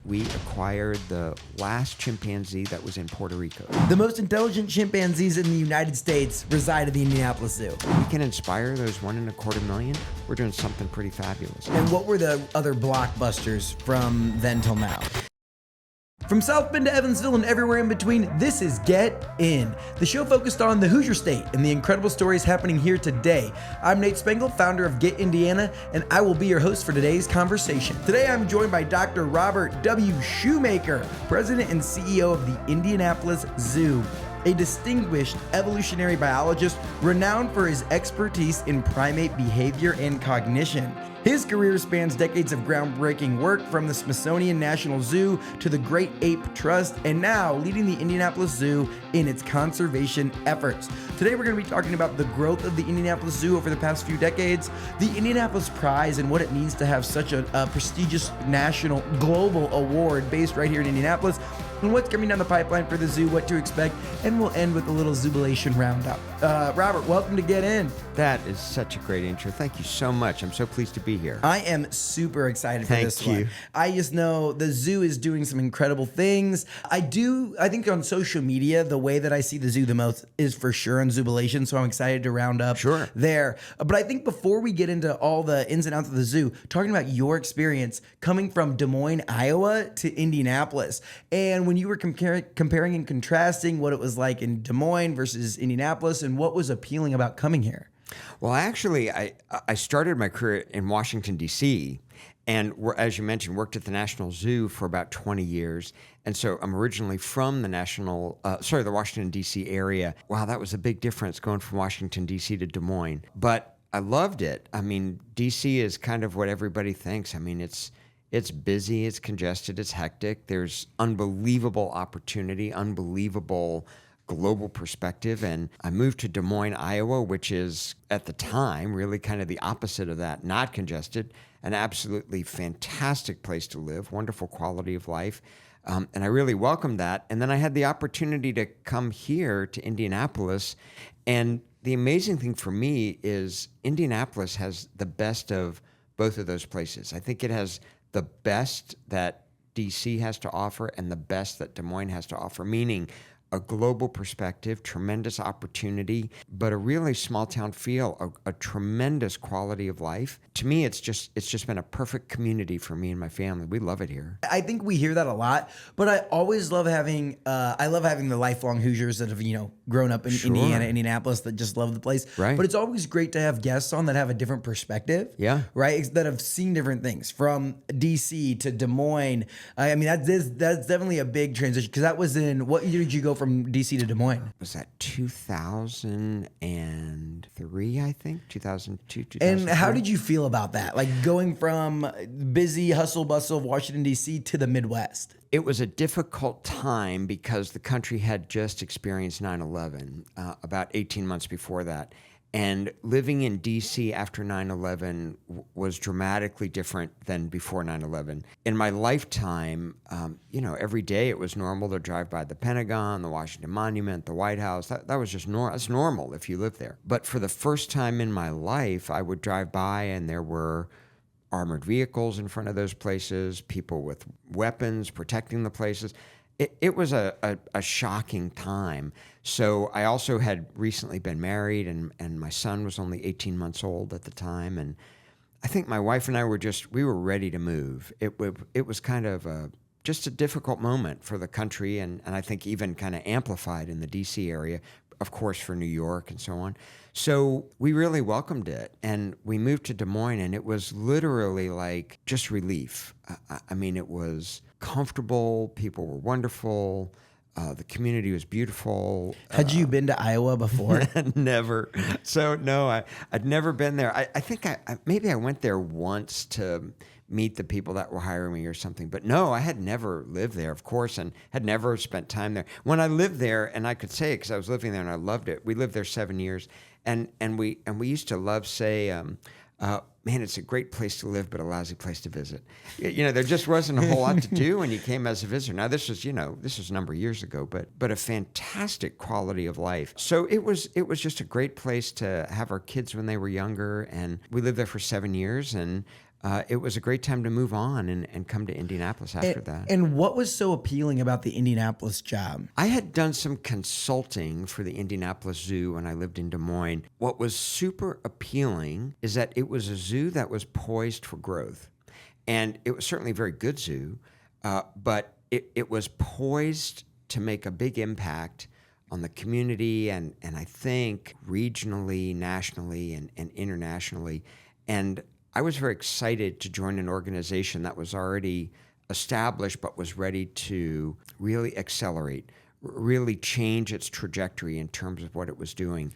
we acquired the last chimpanzee that was in Puerto Rico. The most intelligent chimpanzees in the United States reside at the Indianapolis Zoo. We can inspire those 1.25 million. We're doing something pretty fabulous. And what were the other blockbusters from then till now? From South Bend to Evansville and everywhere in between, this is Get In, the show focused on the Hoosier State and the incredible stories happening here today. I'm Nate Spengel, founder of Get Indiana, and I will be your host for today's conversation. Today I'm joined by Dr. Robert W. Shoemaker, president and CEO of the Indianapolis Zoo, a distinguished evolutionary biologist renowned for his expertise in primate behavior and cognition. His career spans decades of groundbreaking work, from the Smithsonian National Zoo to the Great Ape Trust, and now leading the Indianapolis Zoo in its conservation efforts. Today we're going to be talking about the growth of the Indianapolis Zoo over the past few decades, the Indianapolis Prize and what it means to have such a prestigious national, global award based right here in Indianapolis, and what's coming down the pipeline for the zoo, what to expect, and we'll end with a little Zubilation roundup. Robert, welcome to Get In. That is such a great intro. Thank you so much. I'm so pleased to be here. I am super excited for this Thank you. one. I just know the zoo is doing some incredible things. I think on social media, the way that I see the zoo the most is for sure on Zubilation, so I'm excited to round up there. But I think before we get into all the ins and outs of the zoo, talking about your experience coming from Des Moines, Iowa to Indianapolis, and when you were comparing and contrasting what it was like in Des Moines versus Indianapolis, and what was appealing about coming here. Well, actually, I started my career in Washington, D.C., and as you mentioned, worked at the National Zoo for about 20 years. And so I'm originally from the Washington, D.C. area. Wow, that was a big difference going from Washington, D.C. to Des Moines. But I loved it. I mean, D.C. is kind of what everybody thinks. I mean, it's busy, it's congested, it's hectic. There's unbelievable opportunity, unbelievable global perspective. And I moved to Des Moines, Iowa, which is at the time really kind of the opposite of that, not congested, an absolutely fantastic place to live, wonderful quality of life. And I really welcomed that. And then I had the opportunity to come here to Indianapolis. And the amazing thing for me is Indianapolis has the best of both of those places. I think it has the best that DC has to offer and the best that Des Moines has to offer, meaning a global perspective, tremendous opportunity, but a really small town feel, a tremendous quality of life. To me, it's just been a perfect community for me and my family. We love it here. I think we hear that a lot, but I always love having the lifelong Hoosiers that have, grown up in Indiana, Indianapolis, that just love the place. Right. But it's always great to have guests on that have a different perspective. Yeah. Right. That have seen different things from DC to Des Moines. I mean, that's definitely a big transition, because that was in, what year did you go from DC to Des Moines? Was that 2003, I think? 2002, 2003. And how did you feel about that? Like going from busy hustle bustle of Washington, D.C. to the Midwest? It was a difficult time because the country had just experienced 9/11, about 18 months before that. And living in D.C. after 9/11 was dramatically different than before 9/11. In my lifetime, every day it was normal to drive by the Pentagon, the Washington Monument, the White House. That was just normal. That's normal if you live there. But for the first time in my life, I would drive by and there were armored vehicles in front of those places, people with weapons protecting the places. It was a shocking time. So I also had recently been married, and my son was only 18 months old at the time. And I think my wife and I were ready to move. It was kind of just a difficult moment for the country, and I think even kind of amplified in the D.C. area, of course, for New York and so on. So we really welcomed it, and we moved to Des Moines, and it was literally like just relief. I mean, it was comfortable. People were wonderful. The community was beautiful. Had you been to Iowa before? Never. So no, I'd never been there. I think maybe I went there once to meet the people that were hiring me or something. But no, I had never lived there, of course, and had never spent time there. When I lived there, and I could say it because I was living there and I loved it. We lived there 7 years, and we used to say, man, it's a great place to live, but a lousy place to visit. There just wasn't a whole lot to do when you came as a visitor. Now, this was a number of years ago, but a fantastic quality of life. So it was just a great place to have our kids when they were younger, and we lived there for 7 years, and it was a great time to move on and come to Indianapolis after that. And what was so appealing about the Indianapolis job? I had done some consulting for the Indianapolis Zoo when I lived in Des Moines. What was super appealing is that it was a zoo that was poised for growth. And it was certainly a very good zoo, but it was poised to make a big impact on the community and I think regionally, nationally, and internationally. And I was very excited to join an organization that was already established but was ready to really accelerate, really change its trajectory in terms of what it was doing.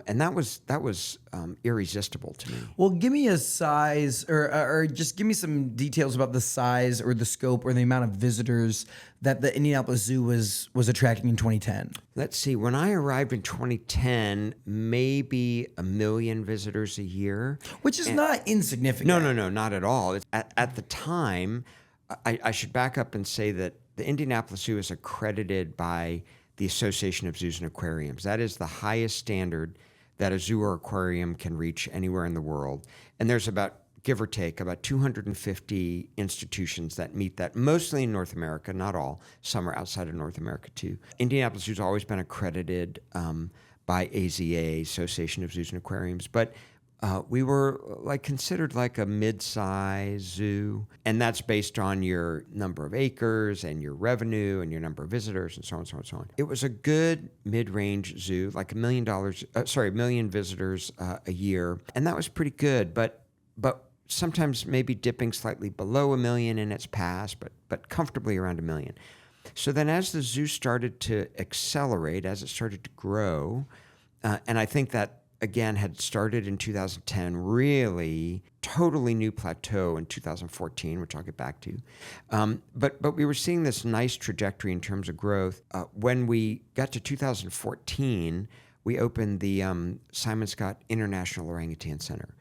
And that was irresistible to me. Well, give me a size or just give me some details about the size or the scope or the amount of visitors that the Indianapolis Zoo was attracting in 2010. Let's see. When I arrived in 2010, maybe 1 million visitors a year. Which is not insignificant. No, not at all. At the time, I should back up and say that the Indianapolis Zoo is accredited by the Association of Zoos and Aquariums. That is the highest standard that a zoo or aquarium can reach anywhere in the world. And there's about, give or take, about 250 institutions that meet that, mostly in North America, not all. Some are outside of North America too. Indianapolis Zoo's always been accredited by AZA, Association of Zoos and Aquariums, but we were considered like a mid-size zoo, and that's based on your number of acres and your revenue and your number of visitors and so on and so on and so on. It was a good mid-range zoo, like $1 million visitors a year, and that was pretty good. But sometimes maybe dipping slightly below 1 million in its past, but comfortably around 1 million. So then, as the zoo started to accelerate, as it started to grow, and I think that, again, had started in 2010, really totally new plateau in 2014, which I'll get back to. But we were seeing this nice trajectory in terms of growth. When we got to 2014, we opened the Simon Scott International Orangutan Center.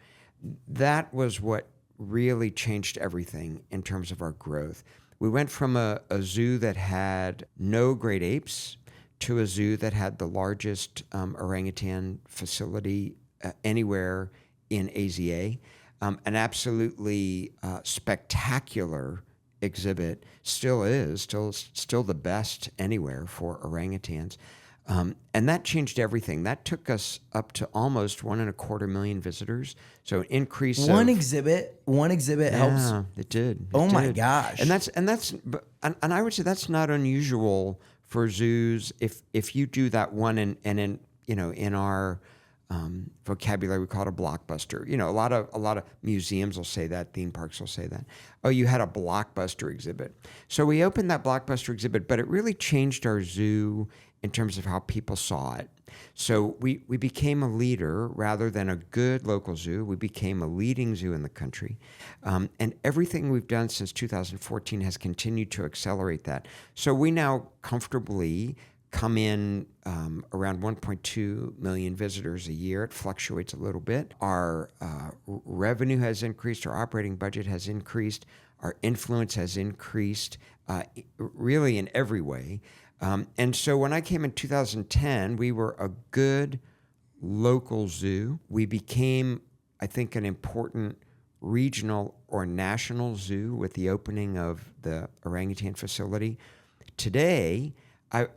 That was what really changed everything in terms of our growth. We went from a zoo that had no great apes to a zoo that had the largest orangutan facility anywhere in AZA, an absolutely spectacular exhibit, still the best anywhere for orangutans. And that changed everything. That took us up to almost 1.25 million visitors. So an increase. One exhibit helps. Yeah, it did. My gosh. And I would say that's not unusual for zoos. If you do that one and in our vocabulary we call it a blockbuster. A lot of museums will say that, theme parks will say that. Oh, you had a blockbuster exhibit. So we opened that blockbuster exhibit, but it really changed our zoo in terms of how people saw it. So we became a leader rather than a good local zoo. We became a leading zoo in the country. And everything we've done since 2014 has continued to accelerate that. So we now comfortably come in around 1.2 million visitors a year. It fluctuates a little bit. Our revenue has increased. Our operating budget has increased. Our influence has increased really in every way. And so when I came in 2010, we were a good local zoo. We became, I think, an important regional or national zoo with the opening of the orangutan facility. Today,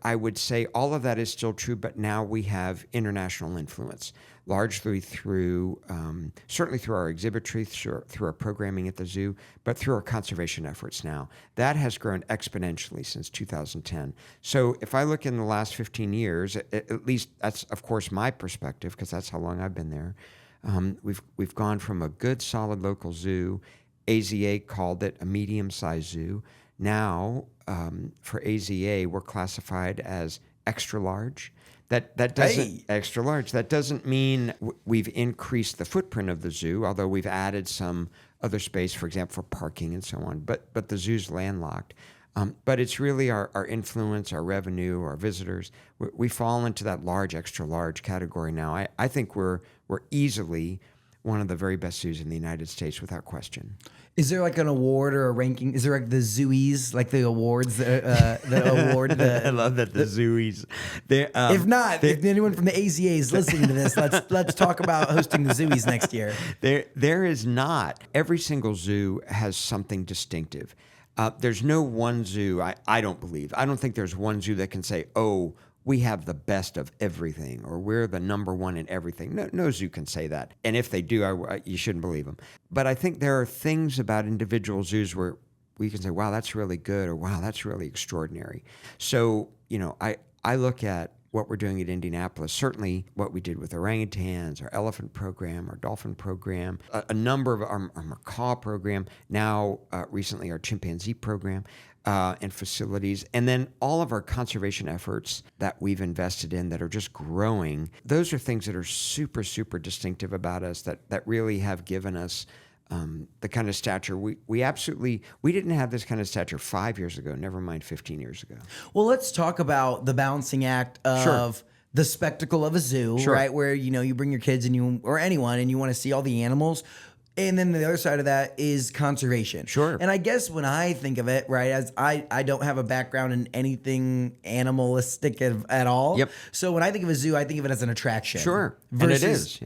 I would say all of that is still true, but now we have international influence, largely through, certainly through our exhibitry, through our programming at the zoo, but through our conservation efforts now. That has grown exponentially since 2010. So if I look in the last 15 years, at least that's, of course, my perspective, because that's how long I've been there. We've gone from a good, solid local zoo. AZA called it a medium-sized zoo. Now, for AZA, we're classified as extra large. That doesn't extra large. That doesn't mean we've increased the footprint of the zoo, although we've added some other space, for example, for parking and so on. But the zoo's landlocked. But it's really our influence, our revenue, our visitors. We fall into that large, extra large category now. I think we're easily one of the very best zoos in the United States, without question. Is there like an award or a ranking? Is there like the Zooies, like the awards that award the? I love that the Zooies. If not, if anyone from the AZA is listening to this, let's talk about hosting the Zooies next year. There is not. Every single zoo has something distinctive. There's no one zoo, I don't believe. I don't think there's one zoo that can say, oh, we have the best of everything, or we're the number one in everything. No zoo can say that. And if they do, you shouldn't believe them. But I think there are things about individual zoos where we can say, wow, that's really good, or wow, that's really extraordinary. So, I look at what we're doing at Indianapolis, certainly what we did with orangutans, our elephant program, our dolphin program, a number of our macaw program, now recently our chimpanzee program, and facilities, and then all of our conservation efforts that we've invested in that are just growing. Those are things that are super, super distinctive about us that really have given us the kind of stature we didn't have this kind of stature 5 years ago, never mind 15 years ago. Well, let's talk about the balancing act of the spectacle of a zoo, right? Where, you bring your kids or anyone and you want to see all the animals. And then the other side of that is conservation. Sure. And I guess when I think of it, right, as I don't have a background in anything animalistic at all. Yep. So when I think of a zoo, I think of it as an attraction. Sure. Versus and it is.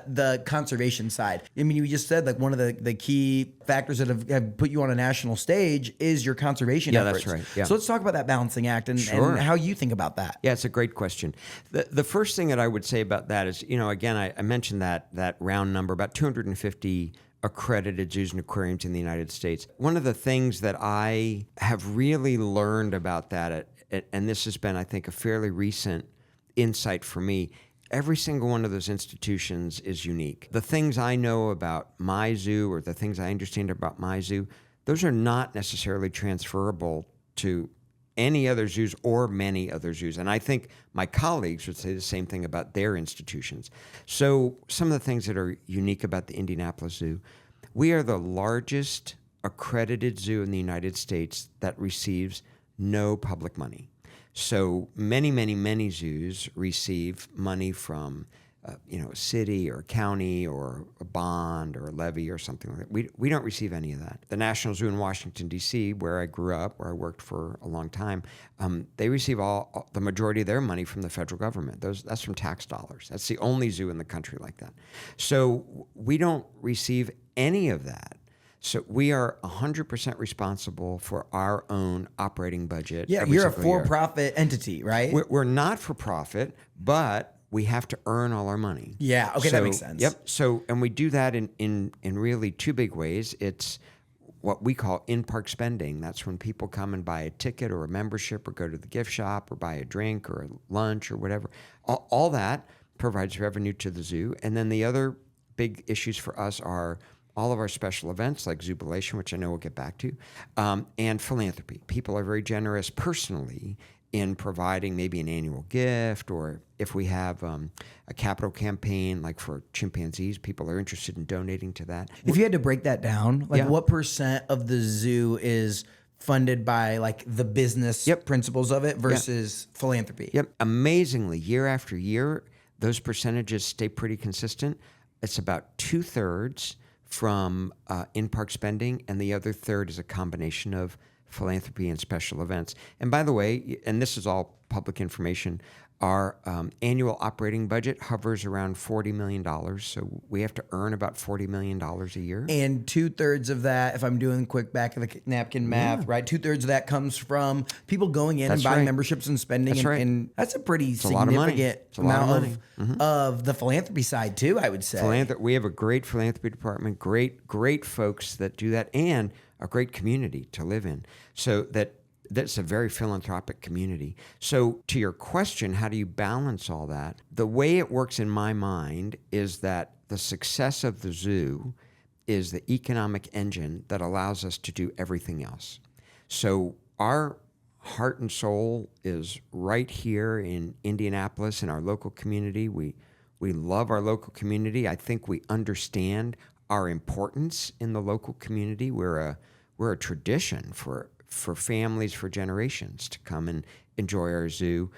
The conservation side. I mean, you just said like one of the key factors that have put you on a national stage is your conservation efforts. That's right. Yeah. So let's talk about that balancing act and how you think about that. Yeah, it's a great question. The first thing that I would say about that is, again, I mentioned that round number, about 250 accredited zoos and aquariums in the United States. One of the things that I have really learned about that, and this has been, I think, a fairly recent insight for me, every single one of those institutions is unique. The things I know about my zoo or the things I understand about my zoo, those are not necessarily transferable to any other zoos or many other zoos. And I think my colleagues would say the same thing about their institutions. So some of the things that are unique about the Indianapolis Zoo, we are the largest accredited zoo in the United States that receives no public money. So many, many, many zoos receive money from a city or a county or a bond or a levy or something like that. We don't receive any of that. The National Zoo in Washington, D.C., where I grew up, where I worked for a long time, they receive the majority of their money from the federal government. That's from tax dollars. That's the only zoo in the country like that. So we don't receive any of that. So we are 100% responsible for our own operating budget. Yeah, you're a for-profit entity, right? We're not for profit, but we have to earn all our money. Yeah, okay, that makes sense. Yep. So, and we do that in really two big ways. It's what we call in-park spending. That's when people come and buy a ticket or a membership or go to the gift shop or buy a drink or a lunch or whatever. All that provides revenue to the zoo. And then the other big issues for us are all of our special events like Zubilation, which I know we'll get back to, and philanthropy. People are very generous personally in providing maybe an annual gift, or if we have a capital campaign like for chimpanzees, people are interested in donating to that. If you had to break that down, what percent of the zoo is funded by like the business principles of it versus philanthropy? Yep. Amazingly, year after year, those percentages stay pretty consistent. It's about 2/3 from in-park spending, and the other third is a combination of philanthropy and special events. And by the way, and this is all public information, our annual operating budget hovers around $40 million. So we have to earn about $40 million a year. And 2/3 of that, if I'm doing quick back of the napkin math, right? 2/3 of that comes from people going in and buying memberships and spending. And that's a pretty significant amount of the philanthropy side too, I would say. We have a great philanthropy department, great folks that do that, and a great community to live in. So that's a very philanthropic community. So to your question, how do you balance all that? The way it works in my mind is that the success of the zoo is the economic engine that allows us to do everything else. So our heart and soul is right here in Indianapolis in our local community. We love our local community. I think we understand our importance in the local community. We're a tradition for families for generations to come and enjoy our zoo.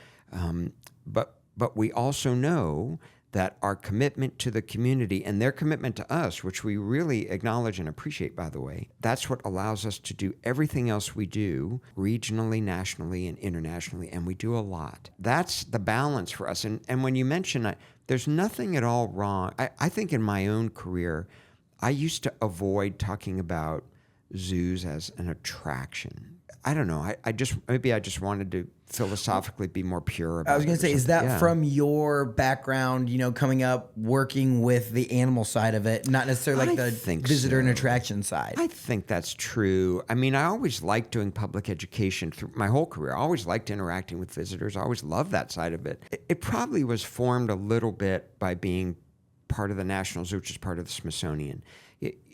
But we also know that our commitment to the community and their commitment to us, which we really acknowledge and appreciate, by the way, that's what allows us to do everything else we do regionally, nationally, and internationally, and we do a lot. That's the balance for us. And when you mention there's nothing at all wrong. I think in my own career, I used to avoid talking about zoos as an attraction. I don't know. I just wanted to philosophically be more pure about it. I was going to say, is that from your background, coming up, working with the animal side of it, not necessarily like the visitor and attraction side? I think that's true. I mean, I always liked doing public education through my whole career. I always liked interacting with visitors. I always loved that side of it. It probably was formed a little bit by being part of the National Zoo, which is part of the Smithsonian.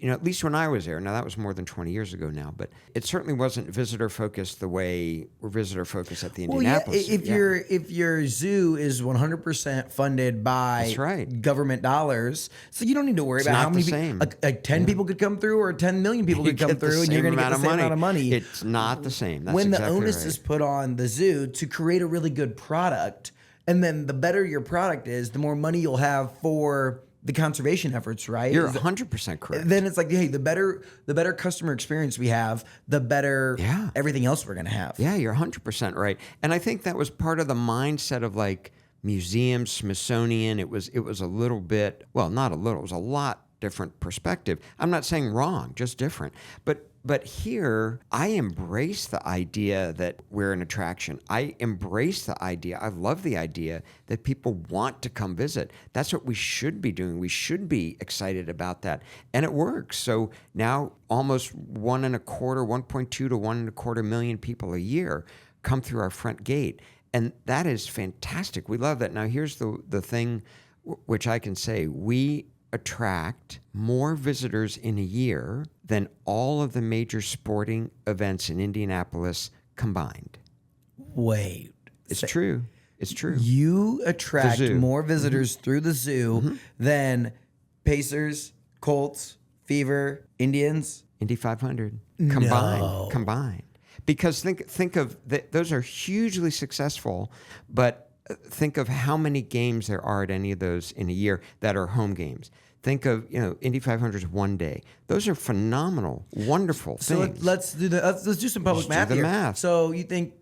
At least when I was there, now that was more than 20 years ago now, but it certainly wasn't visitor focused the way we're visitor focused at the Indianapolis Zoo. If your zoo is 100% funded by government dollars, so you don't need to worry about how many people, 10 people could come through or 10 million people could come through, and you're going to get the same amount of money. It's not the same. That's when the exactly onus is put on the zoo to create a really good product, and then the better your product is, the more money you'll have for the conservation efforts, right? You're 100% correct. Then it's like, hey, the better customer experience we have, the better everything else we're going to have. Yeah, you're 100% right. And I think that was part of the mindset of like museums, Smithsonian. It was a little bit, well, not a little, it was a lot different perspective. I'm not saying wrong, just different. But here, I embrace the idea that we're an attraction. I embrace the idea, I love the idea that people want to come visit. That's what we should be doing. We should be excited about that. And it works. So now almost 1.25 to 1.25 million people a year come through our front gate. And that is fantastic. We love that. Now here's the thing which I can say. We attract more visitors in a year than all of the major sporting events in Indianapolis combined. Wait. It's true. It's true. You attract more visitors through the zoo than Pacers, Colts, Fever, Indians? Indy 500. No. Combined. Because think of, those are hugely successful, but think of how many games there are at any of those in a year that are home games. Think of, Indy 500 is one day. Those are phenomenal, wonderful things. So let's do some public math here. Math. So I think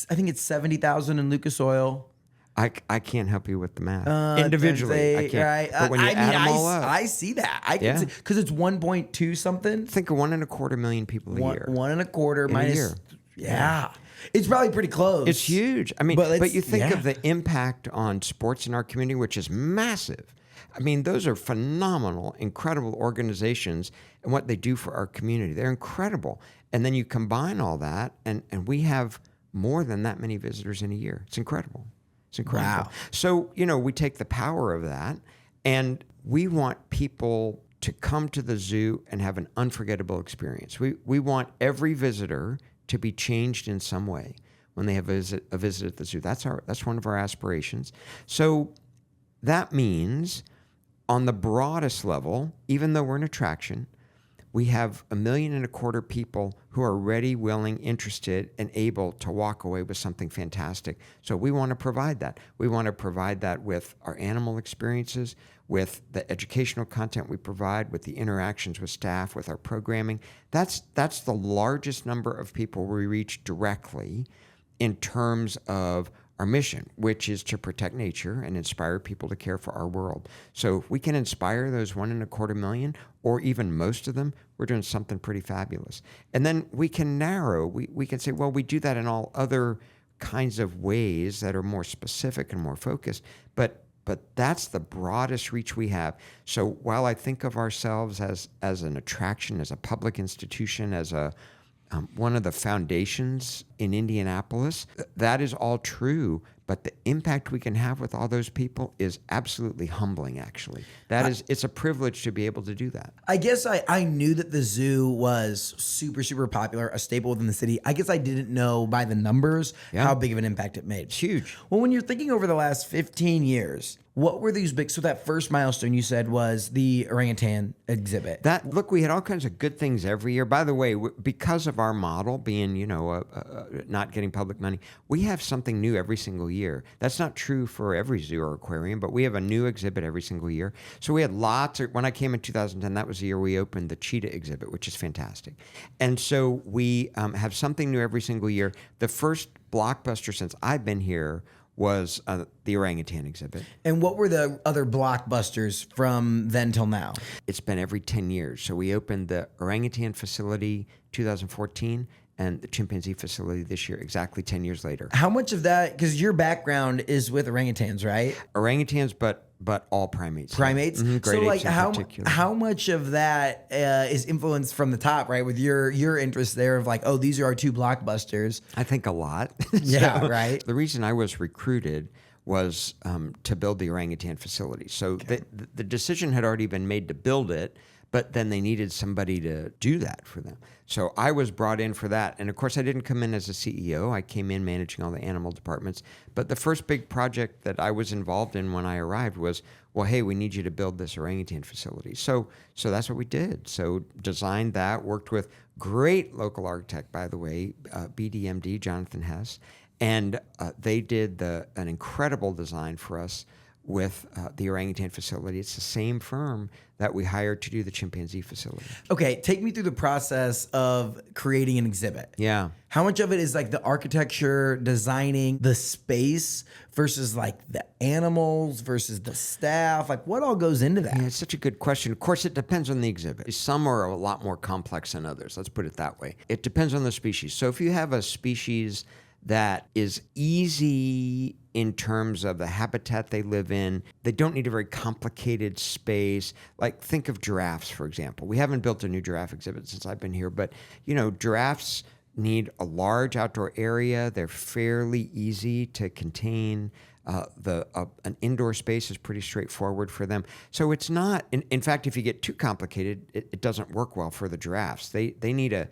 it's 70,000 in Lucas Oil. I can't help you with the math. Individually, I can't. Right. But when you add them all up. I see that. I can see, because it's 1.2 something. Think of 1.25 million people a year. 1.25 in minus. a year. Yeah. It's probably pretty close. It's huge. I mean, but you think of the impact on sports in our community, which is massive. I mean, those are phenomenal, incredible organizations and what they do for our community. They're incredible. And then you combine all that, and we have more than that many visitors in a year. It's incredible. It's incredible. Wow. So, we take the power of that, and we want people to come to the zoo and have an unforgettable experience. We want every visitor to be changed in some way when they have a visit at the zoo. That's one of our aspirations. So that means on the broadest level, even though we're an attraction, we have 1.25 million people who are ready, willing, interested, and able to walk away with something fantastic. So we want to provide that. We want to provide that with our animal experiences, with the educational content we provide, with the interactions with staff, with our programming. That's the largest number of people we reach directly in terms of our mission, which is to protect nature and inspire people to care for our world. So if we can inspire those 1.25 million, or even most of them, we're doing something pretty fabulous. And then we can narrow, we can say, well, we do that in all other kinds of ways that are more specific and more focused, but that's the broadest reach we have. So while I think of ourselves as an attraction, as a public institution, as one of the foundations in Indianapolis, that is all true, but the impact we can have with all those people is absolutely humbling, actually. It's a privilege to be able to do that. I guess I knew that the zoo was super, super popular, a staple within the city. I guess I didn't know by the numbers how big of an impact it made. It's huge. Well, when you're thinking over the last 15 years, What were these big? So that first milestone you said was the orangutan exhibit. Look, we had all kinds of good things every year. By the way, because of our model being, not getting public money, we have something new every single year. That's not true for every zoo or aquarium, but we have a new exhibit every single year. So we had when I came in 2010, that was the year we opened the cheetah exhibit, which is fantastic. And so we have something new every single year. The first blockbuster since I've been here was the orangutan exhibit. And what were the other blockbusters from then till now? It's been every 10 years. So we opened the orangutan facility 2014 and the chimpanzee facility this year, exactly 10 years later. How much of that, because your background is with orangutans, right? Orangutans, but all primates. Primates? Yeah. Mm-hmm. Great So like apes in particular. how much of that is influenced from the top, right? With your interest there of like, oh, these are our two blockbusters. I think a lot. Yeah, right. The reason I was recruited was to build the orangutan facility. So the decision had already been made to build it, but then they needed somebody to do that for them. So I was brought in for that. And of course, I didn't come in as a CEO. I came in managing all the animal departments. But the first big project that I was involved in when I arrived was, well, hey, we need you to build this orangutan facility. So that's what we did. So designed that, worked with great local architect, by the way, BDMD, Jonathan Hess. And they did an incredible design for us with the orangutan facility. It's the same firm that we hired to do the chimpanzee facility. Okay, take me through the process of creating an exhibit. Yeah. How much of it is like the architecture, designing the space versus like the animals versus the staff? Like what all goes into that? Yeah, it's such a good question. Of course, it depends on the exhibit. Some are a lot more complex than others. Let's put it that way. It depends on the species. So if you have a species that is easy in terms of the habitat they live in. They don't need a very complicated space. Like think of giraffes, for example. We haven't built a new giraffe exhibit since I've been here, but giraffes need a large outdoor area. They're fairly easy to contain. An indoor space is pretty straightforward for them. So it's not, in fact, if you get too complicated, it doesn't work well for the giraffes. They need a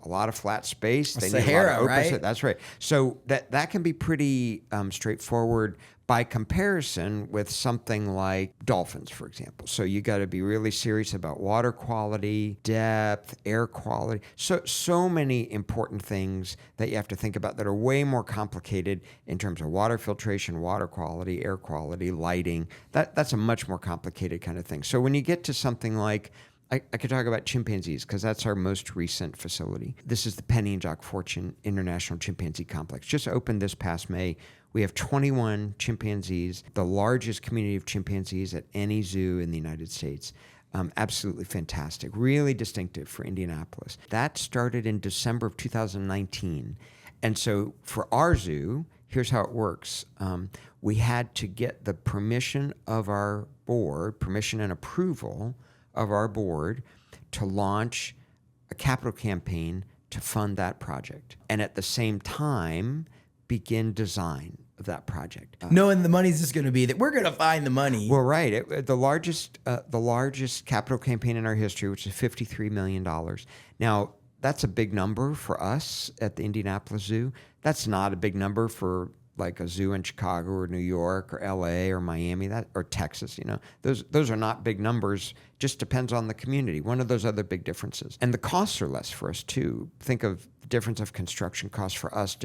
lot of flat space. They need a lot of open right? space. That's right. So that can be pretty straightforward by comparison with something like dolphins, for example. So you got to be really serious about water quality, depth, air quality. So many important things that you have to think about that are way more complicated in terms of water filtration, water quality, air quality, lighting. That's a much more complicated kind of thing. So when you get to something like I could talk about chimpanzees because that's our most recent facility. This is the Penny and Jock Fortune International Chimpanzee Complex. Just opened this past May. We have 21 chimpanzees, the largest community of chimpanzees at any zoo in the United States. Absolutely fantastic, really distinctive for Indianapolis. That started in December of 2019. And so for our zoo, here's how it works. We had to get the permission of our board, permission and approval of our board to launch a capital campaign to fund that project. And at the same time, begin design of that project. Knowing the money's just going to be that we're going to find the money. Well, right. The largest capital campaign in our history, which is $53 million. Now, that's a big number for us at the Indianapolis Zoo. That's not a big number for like a zoo in Chicago or New York or LA or Miami or Texas. Those are not big numbers. Just depends on the community. One of those other big differences. And the costs are less for us too. Think of the difference of construction costs for us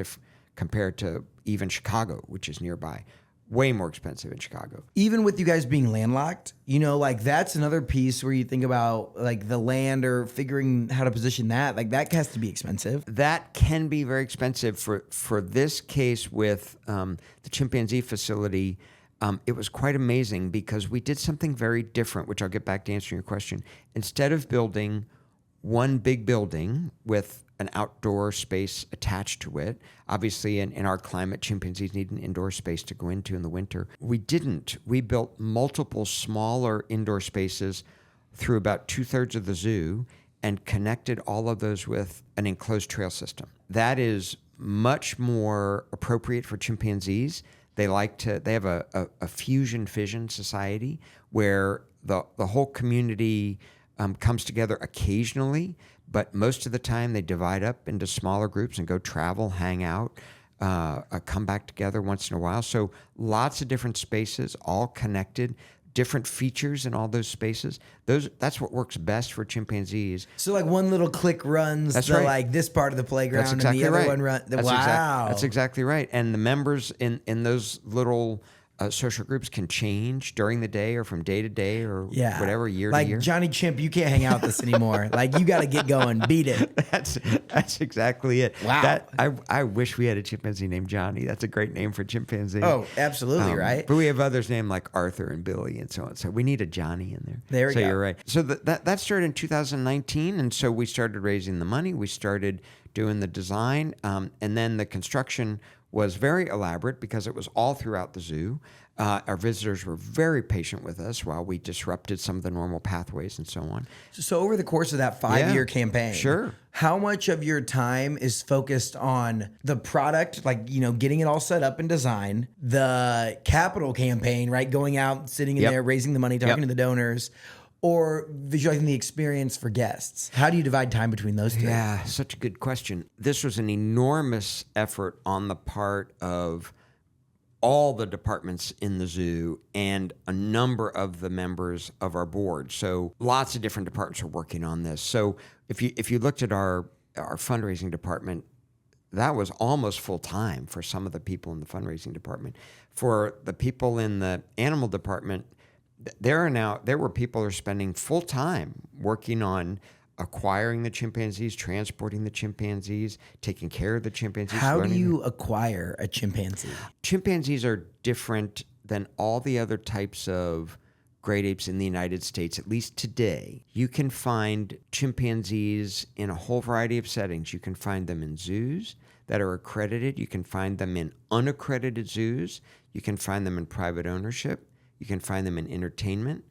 compared to even Chicago, which is nearby. Way more expensive in Chicago. Even with you guys being landlocked, like that's another piece where you think about like the land or figuring how to position that. Like that has to be expensive. That can be very expensive. For this case with the chimpanzee facility, it was quite amazing because we did something very different, which I'll get back to answering your question. Instead of building one big building with an outdoor space attached to it. Obviously, in our climate, chimpanzees need an indoor space to go into in the winter. We didn't. We built multiple smaller indoor spaces through about 2/3 of the zoo and connected all of those with an enclosed trail system. That is much more appropriate for chimpanzees. They have a fusion-fission society where the whole community comes together occasionally, but most of the time they divide up into smaller groups and go travel, hang out. come back together once in a while. So lots of different spaces, all connected, different features in all those spaces. That's what works best for chimpanzees. So like one little click runs like this part of the playground, That's exactly and the other right. one runs. That's exactly right. And the members in those little social groups can change during the day or from day to day or whatever, year to year. Like Johnny Chimp, you can't hang out with us anymore. Like you got to get going, beat it. That's exactly it. Wow. I wish we had a chimpanzee named Johnny. That's a great name for a chimpanzee. Oh, absolutely, right? But we have others named like Arthur and Billy and so on. So we need a Johnny in there. There we go. So you're right. So that started in 2019, and so we started raising the money. We started doing the design, and then the construction was very elaborate because it was all throughout the zoo. Our visitors were very patient with us while we disrupted some of the normal pathways and so on. So over the course of that 5-year campaign, sure. How much of your time is focused on the product, like, getting it all set up and design, the capital campaign, right? Going out, sitting in there, raising the money, talking to the donors, or visualizing the experience for guests? How do you divide time between those two? Yeah, such a good question. This was an enormous effort on the part of all the departments in the zoo and a number of the members of our board. So lots of different departments are working on this. So if you looked at our fundraising department, that was almost full time for some of the people in the fundraising department. For the people in the animal department, there were people who are spending full time working on acquiring the chimpanzees, transporting the chimpanzees, taking care of the chimpanzees. How do you acquire a chimpanzee? Chimpanzees are different than all the other types of great apes in the United States, at least today. You can find chimpanzees in a whole variety of settings. You can find them in zoos that are accredited. You can find them in unaccredited zoos. You can find them in private ownership. You can find them in entertainment.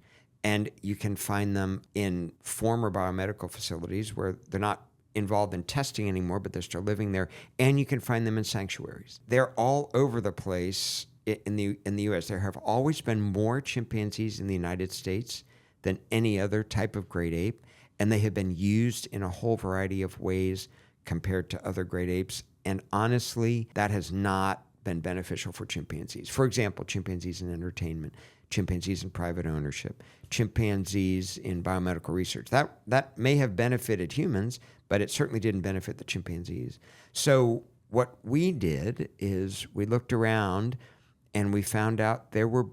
And you can find them in former biomedical facilities where they're not involved in testing anymore, but they're still living there. And you can find them in sanctuaries. They're all over the place in the U.S. There have always been more chimpanzees in the United States than any other type of great ape, and they have been used in a whole variety of ways compared to other great apes. And honestly, that has not been beneficial for chimpanzees. For example, chimpanzees in entertainment, chimpanzees in private ownership, chimpanzees in biomedical research. That may have benefited humans, but it certainly didn't benefit the chimpanzees. So what we did is we looked around and we found out there were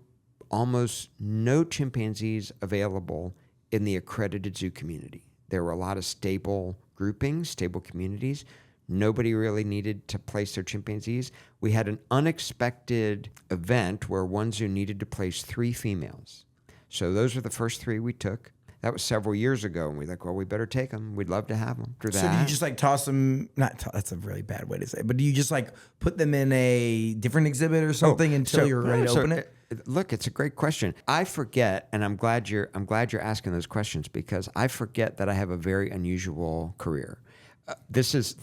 almost no chimpanzees available in the accredited zoo community. There were a lot of stable groupings, stable communities. Nobody really needed to place their chimpanzees. We had an unexpected event where one zoo needed to place 3 females. So those were the first 3 we took. That was several years ago, and we like, well, we better take them. We'd love to have them. So do you just like toss them? That's a really bad way to say it, but do you just like put them in a different exhibit or something until you're ready to open it? Look, it's a great question. I forget, and I'm glad you're asking those questions because I forget that I have a very unusual career. This is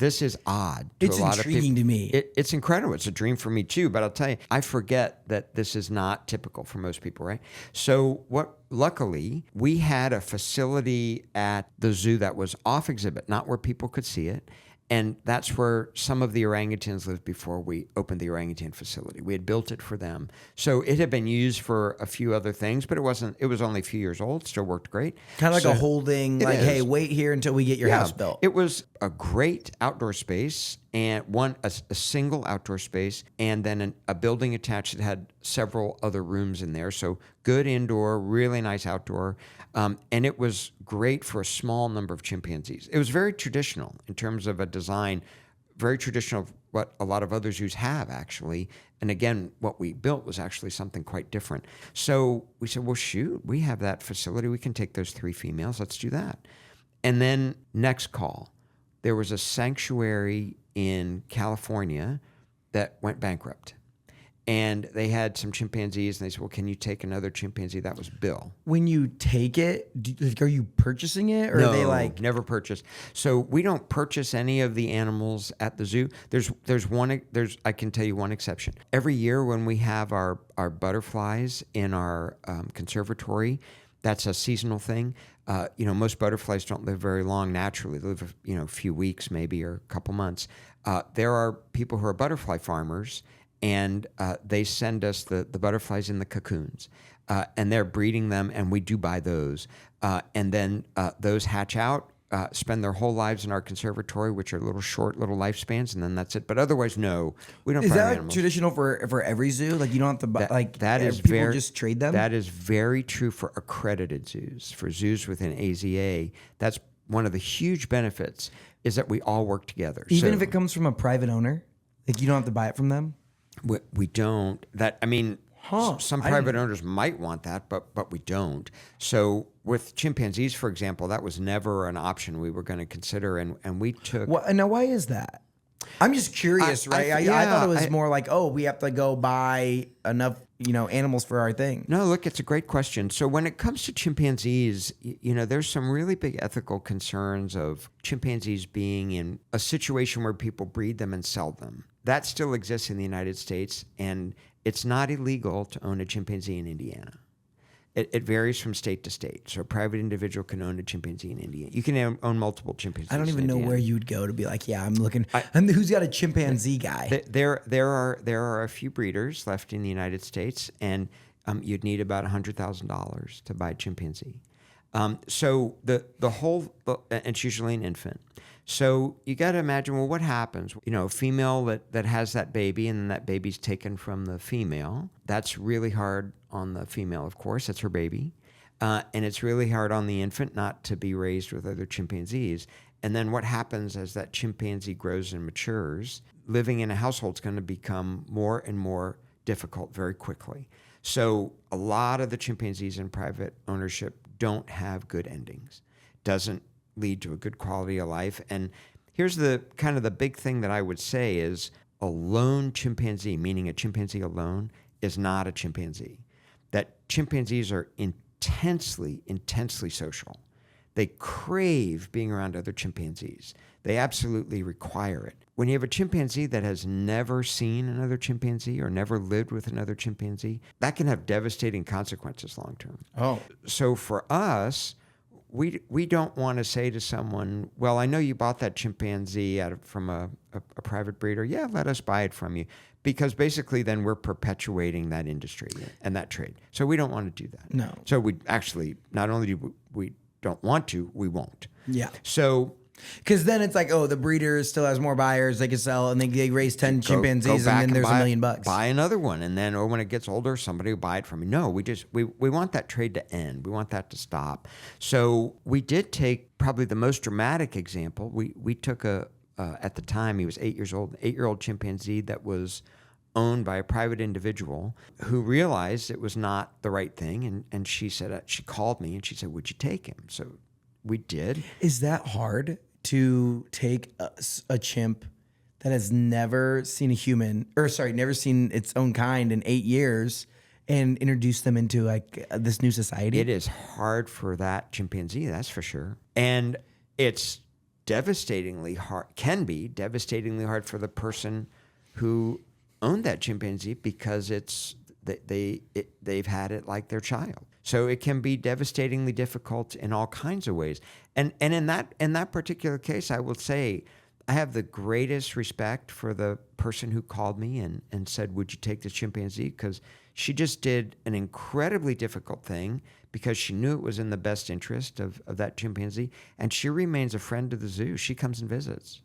odd to it's a lot of people. It's intriguing to me. It's incredible. It's a dream for me too. But I'll tell you, I forget that this is not typical for most people, right? So luckily, we had a facility at the zoo that was off exhibit, not where people could see it. And that's where some of the orangutans lived before we opened the orangutan facility. We had built it for them. So it had been used for a few other things, but it was only a few years old, still worked great. Kind of like a holding, like, hey, wait here until we get your house built. It was a great outdoor space and a single outdoor space, and then a building attached that had several other rooms in there. So good indoor, really nice outdoor. And it was great for a small number of chimpanzees. It was very traditional in terms of a design, very traditional of what a lot of other zoos have, actually. And again, what we built was actually something quite different. So we said, well, shoot, we have that facility. We can take those 3 females. Let's do that. And then next call, there was a sanctuary in California that went bankrupt. And they had some chimpanzees, and they said, well, can you take another chimpanzee? That was Bill. When you take it, are you purchasing it? Or no, are they like... never purchased. So we don't purchase any of the animals at the zoo. I can tell you one exception. Every year when we have our butterflies in our conservatory, That's a seasonal thing. Most butterflies don't live very long naturally. They live, a few weeks maybe or a couple months. There are people who are butterfly farmers, and they send us the butterflies in the cocoons. And they're breeding them, and we do buy those. And then those hatch out, spend their whole lives in our conservatory, which are little lifespans, and then that's it. But otherwise, no, we don't. Is farm that animals. traditional for every zoo? Like you don't have to buy, That is people very, just trade them? That is very true for accredited zoos. For zoos within AZA, that's one of the huge benefits is that we all work together. Even if it comes from a private owner, like you don't have to buy it from them. We don't. Some private owners might want that, but we don't. So with chimpanzees, for example, that was never an option we were going to consider, and we took. Now, why is that? I'm just curious, right? I thought it was more like, we have to go buy enough, animals for our thing. No, look, it's a great question. So when it comes to chimpanzees, there's some really big ethical concerns of chimpanzees being in a situation where people breed them and sell them. That still exists in the United States, and it's not illegal to own a chimpanzee in Indiana. It varies from state to state. So a private individual can own a chimpanzee in Indiana. You can own multiple chimpanzees. I don't even know where you would go to be like, I'm looking. Who's got a chimpanzee guy? There are a few breeders left in the United States, and you'd need about $100,000 to buy a chimpanzee. So the whole, and it's usually an infant. So you got to imagine, well, what happens? A female that has that baby, and then that baby's taken from the female. That's really hard on the female, of course. That's her baby. And it's really hard on the infant not to be raised with other chimpanzees. And then what happens as that chimpanzee grows and matures, living in a household is going to become more and more difficult very quickly. So a lot of the chimpanzees in private ownership don't have good endings. Doesn't lead to a good quality of life. And here's the kind of the big thing that I would say is a lone chimpanzee, meaning a chimpanzee alone, is not a chimpanzee. That chimpanzees are intensely social. They crave being around other chimpanzees. They absolutely require it. When you have a chimpanzee that has never seen another chimpanzee or never lived with another chimpanzee, that can have devastating consequences long term. Oh. So for us, we don't want to say to someone, well, I know you bought that chimpanzee from a private breeder. Yeah, let us buy it from you. Because basically then we're perpetuating that industry and that trade. So we don't want to do that. No. So we actually, not only do we don't want to, we won't. Yeah. So... Because then it's like, the breeder still has more buyers they can sell, and they raise 10 chimpanzees, and then there's $1 million. Buy another one, and then, when it gets older, somebody will buy it from me. No, we want that trade to end. We want that to stop. So we did take probably the most dramatic example. We took at the time, he was 8 years old, an 8-year-old chimpanzee that was owned by a private individual who realized it was not the right thing, and she said, she called me and she said, would you take him? So we did. Is that hard to take a chimp that has never seen never seen its own kind in 8 years and introduce them into this new society? It is hard for that chimpanzee, that's for sure. And it's can be devastatingly hard for the person who owned that chimpanzee because they've had it like their child. So it can be devastatingly difficult in all kinds of ways. And in that particular case, I will say I have the greatest respect for the person who called me and said, would you take this chimpanzee? Because she just did an incredibly difficult thing because she knew it was in the best interest of that chimpanzee. And she remains a friend to the zoo. She comes and visits.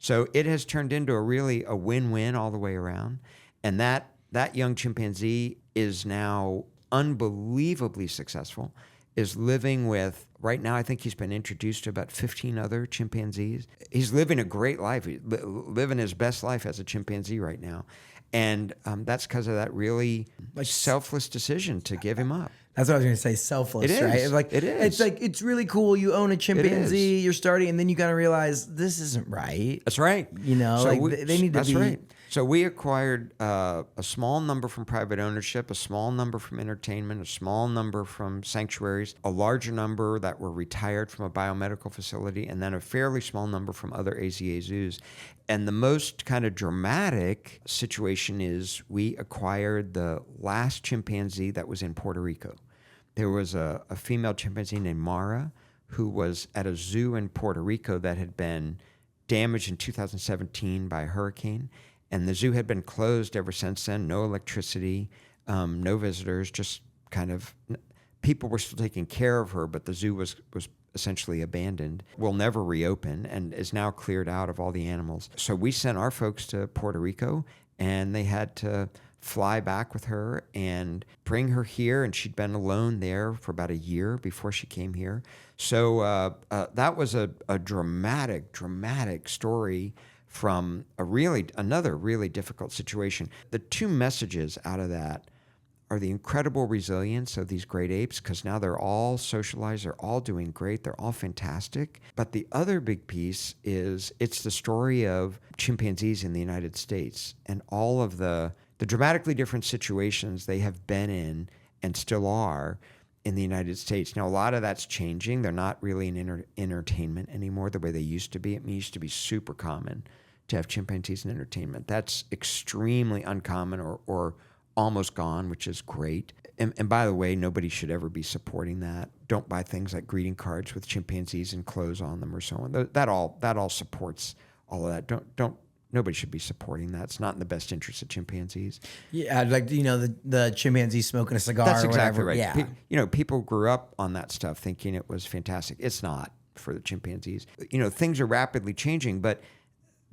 So it has turned into a win-win all the way around. And that young chimpanzee is now unbelievably successful, is living with, right now I think he's been introduced to about 15 other chimpanzees. He's living a great life. He's living his best life as a chimpanzee right now. And that's because of that really selfless decision to give him up. That's what I was going to say, selfless, it is. right? It is. It's really cool. You own a chimpanzee, you're starting, and then you got to realize this isn't right. That's right. So they need to be... That's right. So we acquired a small number from private ownership, a small number from entertainment, a small number from sanctuaries, a larger number that were retired from a biomedical facility, and then a fairly small number from other AZA zoos. And the most kind of dramatic situation is we acquired the last chimpanzee that was in Puerto Rico. There was a female chimpanzee named Mara who was at a zoo in Puerto Rico that had been damaged in 2017 by a hurricane. And the zoo had been closed ever since then. No electricity, no visitors, just kind of people were still taking care of her, but the zoo was essentially abandoned. Will never reopen and is now cleared out of all the animals. So we sent our folks to Puerto Rico, and they had to fly back with her and bring her here. And she'd been alone there for about a year before she came here. So that was a dramatic story from another really difficult situation. The two messages out of that are the incredible resilience of these great apes, because now they're all socialized, they're all doing great, they're all fantastic. But the other big piece is it's the story of chimpanzees in the United States and all of the dramatically different situations they have been in and still are in the United States. Now, a lot of that's changing. They're not really in entertainment anymore the way they used to be. It used to be super common to have chimpanzees in entertainment. That's extremely uncommon or almost gone, which is great. And by the way, nobody should ever be supporting that. Don't buy things like greeting cards with chimpanzees and clothes on them or so on. That all supports all of that. Nobody should be supporting that. It's not in the best interest of chimpanzees. Yeah, like, the chimpanzee smoking a cigar. That's or exactly whatever. right. Yeah. People grew up on that stuff thinking it was fantastic. It's not for the chimpanzees. Things are rapidly changing, but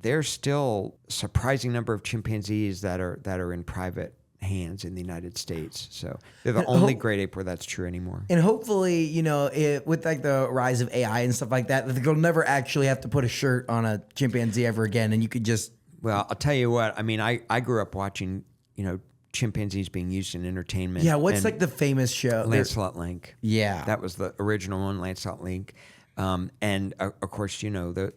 there's still a surprising number of chimpanzees that are in private hands in the United States. So they're the only great ape where that's true anymore. And hopefully, with like the rise of AI and stuff like that, they'll never actually have to put a shirt on a chimpanzee ever again, and you could just... Well, I'll tell you what. I mean, I grew up watching, chimpanzees being used in entertainment. Yeah, what's like the famous show? Lancelot Link. Yeah. That was the original one, Lancelot Link. And of course,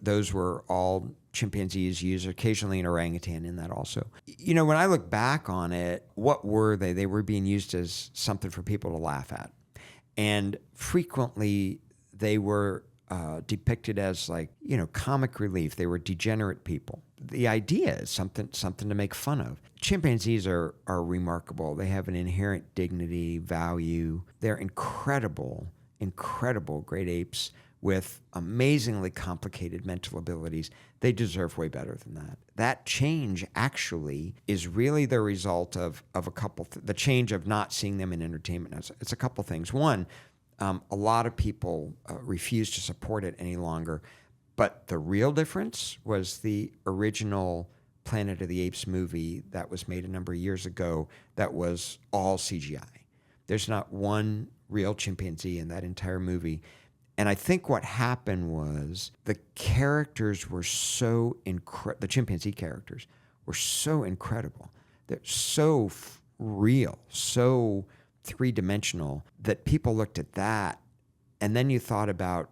those were all chimpanzees used, occasionally an orangutan in that also. When I look back on it, what were they? They were being used as something for people to laugh at. And frequently they were depicted as comic relief. They were degenerate people. The idea is something to make fun of. Chimpanzees are remarkable. They have an inherent dignity, value. They're incredible great apes with amazingly complicated mental abilities. They deserve way better than that. That change actually is really the result of a couple, the change of not seeing them in entertainment. It's a couple things. One, a lot of people refuse to support it any longer. But the real difference was the original Planet of the Apes movie that was made a number of years ago that was all CGI. There's not one real chimpanzee in that entire movie. And I think what happened was the characters were so the chimpanzee characters were so incredible. They're so real, so three-dimensional that people looked at that, and then you thought about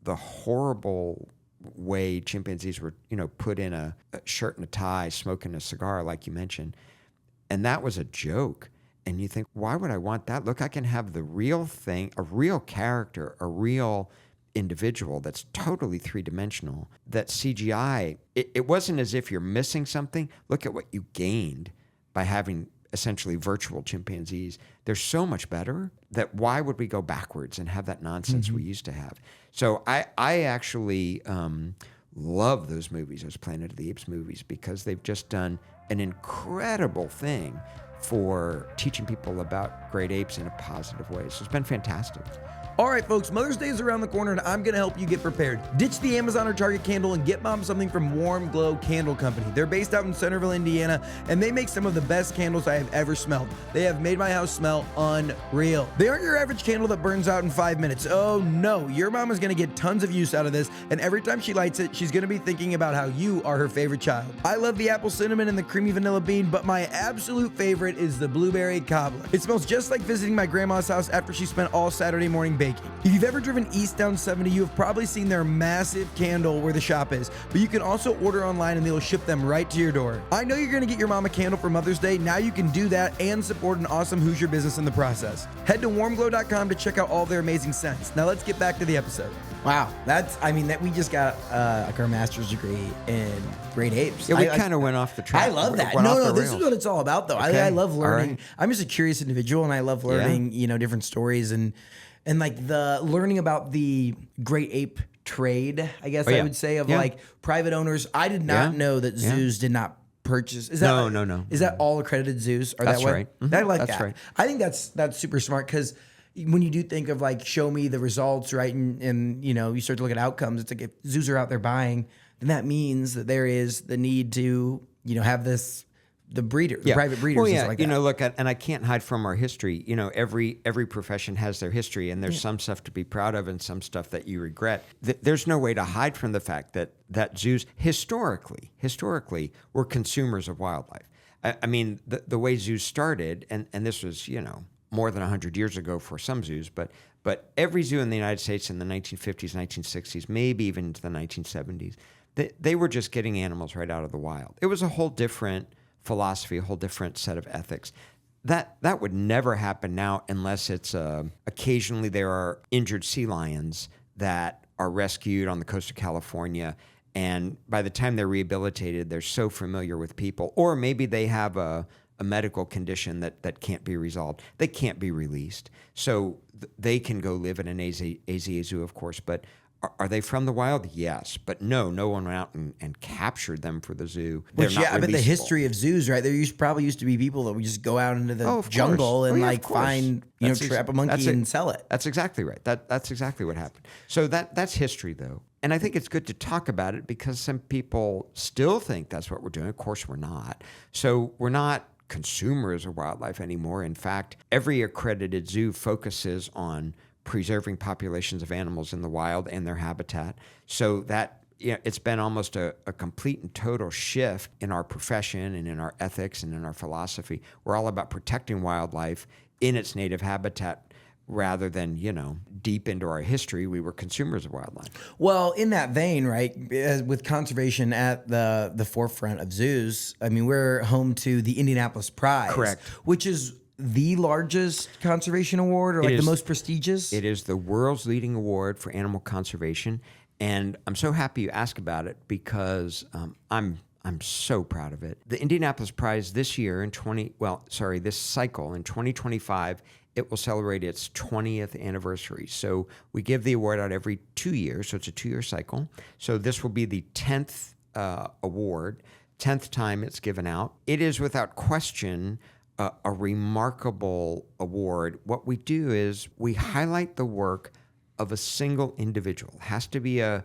the horrible way chimpanzees were, put in a shirt and a tie, smoking a cigar, like you mentioned. And that was a joke. And you think, why would I want that? Look, I can have the real thing, a real character, a real individual that's totally three-dimensional. That CGI, it wasn't as if you're missing something. Look at what you gained by having essentially virtual chimpanzees. They're so much better that why would we go backwards and have that nonsense we used to have? So I actually love those movies, those Planet of the Apes movies, because they've just done an incredible thing for teaching people about great apes in a positive way. So it's been fantastic. All right, folks, Mother's Day is around the corner, and I'm going to help you get prepared. Ditch the Amazon or Target candle and get mom something from Warm Glow Candle Company. They're based out in Centerville, Indiana, and they make some of the best candles I have ever smelled. They have made my house smell unreal. They aren't your average candle that burns out in 5 minutes. Oh no, your mom is going to get tons of use out of this, and every time she lights it, she's going to be thinking about how you are her favorite child. I love the apple cinnamon and the creamy vanilla bean, but my absolute favorite is the blueberry cobbler. It smells just like visiting my grandma's house after she spent all Saturday morning baking. If you've ever driven east down 70, you have probably seen their massive candle where the shop is, but you can also order online and they'll ship them right to your door. I know you're going to get your mom a candle for Mother's Day. Now you can do that and support an awesome Hoosier business in the process. Head to warmglow.com to check out all their amazing scents. Now let's get back to the episode. Wow, that we just got like our master's degree in great apes. Yeah, we kind of went off the track. I love that. Went off No, the this is rails. what it's all about, though. Okay. I love learning. All right. I'm just a curious individual, and I love learning, different stories and like the learning about the great ape trade. I guess I would say of like private owners. I did not know that zoos did not purchase. Is that No. Is that all accredited zoos? Are That's that way? right. Mhm. I like That's that. right. I think that's super smart because when you do think of like show me the results, right, and you start to look at outcomes, it's like if zoos are out there buying, then that means that there is the need to have the private breeders. Well, and stuff like that. look, and I can't hide from our history. Every profession has their history, and there's some stuff to be proud of and some stuff that you regret. There's no way to hide from the fact that zoos historically were consumers of wildlife. I mean, the way zoos started, and this was, more than 100 years ago for some zoos, but every zoo in the United States in the 1950s, 1960s, maybe even into the 1970s, they were just getting animals right out of the wild. It was a whole different philosophy, a whole different set of ethics. That would never happen now unless it's occasionally there are injured sea lions that are rescued on the coast of California, and by the time they're rehabilitated, they're so familiar with people, or maybe they have a medical condition that can't be resolved. They can't be released. So they can go live in an AZA zoo, of course, but are they from the wild? Yes. But no one went out and captured them for the zoo. Which, I bet the history of zoos, right? There probably used to be people that would just go out into the jungle and find, trap a monkey and sell it. That's exactly right. That's exactly what happened. So that's history, though. And I think it's good to talk about it because some people still think that's what we're doing. Of course, we're not. So we're not consumers of wildlife anymore. In fact, every accredited zoo focuses on preserving populations of animals in the wild and their habitat. So that it's been almost a complete and total shift in our profession and in our ethics and in our philosophy. We're all about protecting wildlife in its native habitat rather than, deep into our history, we were consumers of wildlife. Well, in that vein, right, with conservation at the forefront of zoos, I mean, we're home to the Indianapolis Prize. Correct. Which is the largest conservation award or the most prestigious? It is the world's leading award for animal conservation. And I'm so happy you asked about it because I'm so proud of it. The Indianapolis Prize this year this cycle in 2025, it will celebrate its 20th anniversary. So we give the award out every 2 years, so it's a 2-year cycle. So this will be the 10th award, 10th time it's given out. It is without question a remarkable award. What we do is we highlight the work of a single individual. It has to be a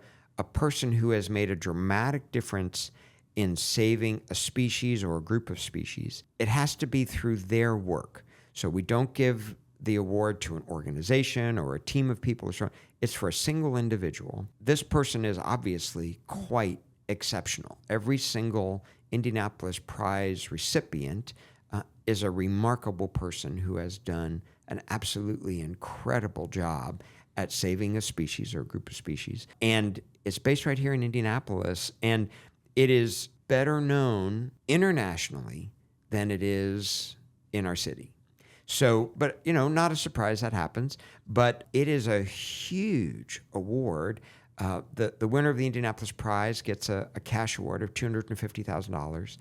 person who has made a dramatic difference in saving a species or a group of species. It has to be through their work. So we don't give the award to an organization or a team of people. It's for a single individual. This person is obviously quite exceptional. Every single Indianapolis Prize recipient is a remarkable person who has done an absolutely incredible job at saving a species or a group of species. And it's based right here in Indianapolis, and it is better known internationally than it is in our city. So, but, not a surprise that happens, but it is a huge award. The winner of the Indianapolis Prize gets a cash award of $250,000.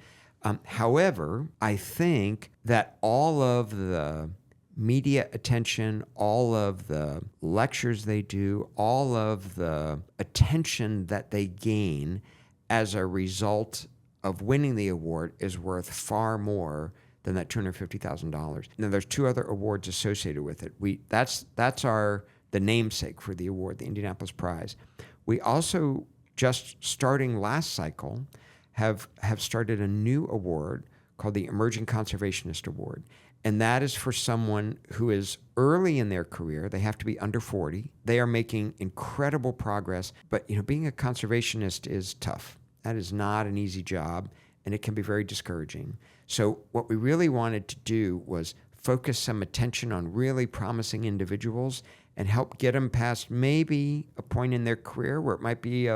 However, I think that all of the media attention, all of the lectures they do, all of the attention that they gain as a result of winning the award is worth far more than that $250,000. Now, there's 2 other awards associated with it. That's the namesake for the award, the Indianapolis Prize. We also, just starting last cycle, have started a new award called the Emerging Conservationist Award. And that is for someone who is early in their career. They have to be under 40. They are making incredible progress. But, being a conservationist is tough. That is not an easy job, and it can be very discouraging. So what we really wanted to do was focus some attention on really promising individuals and help get them past maybe a point in their career where it might be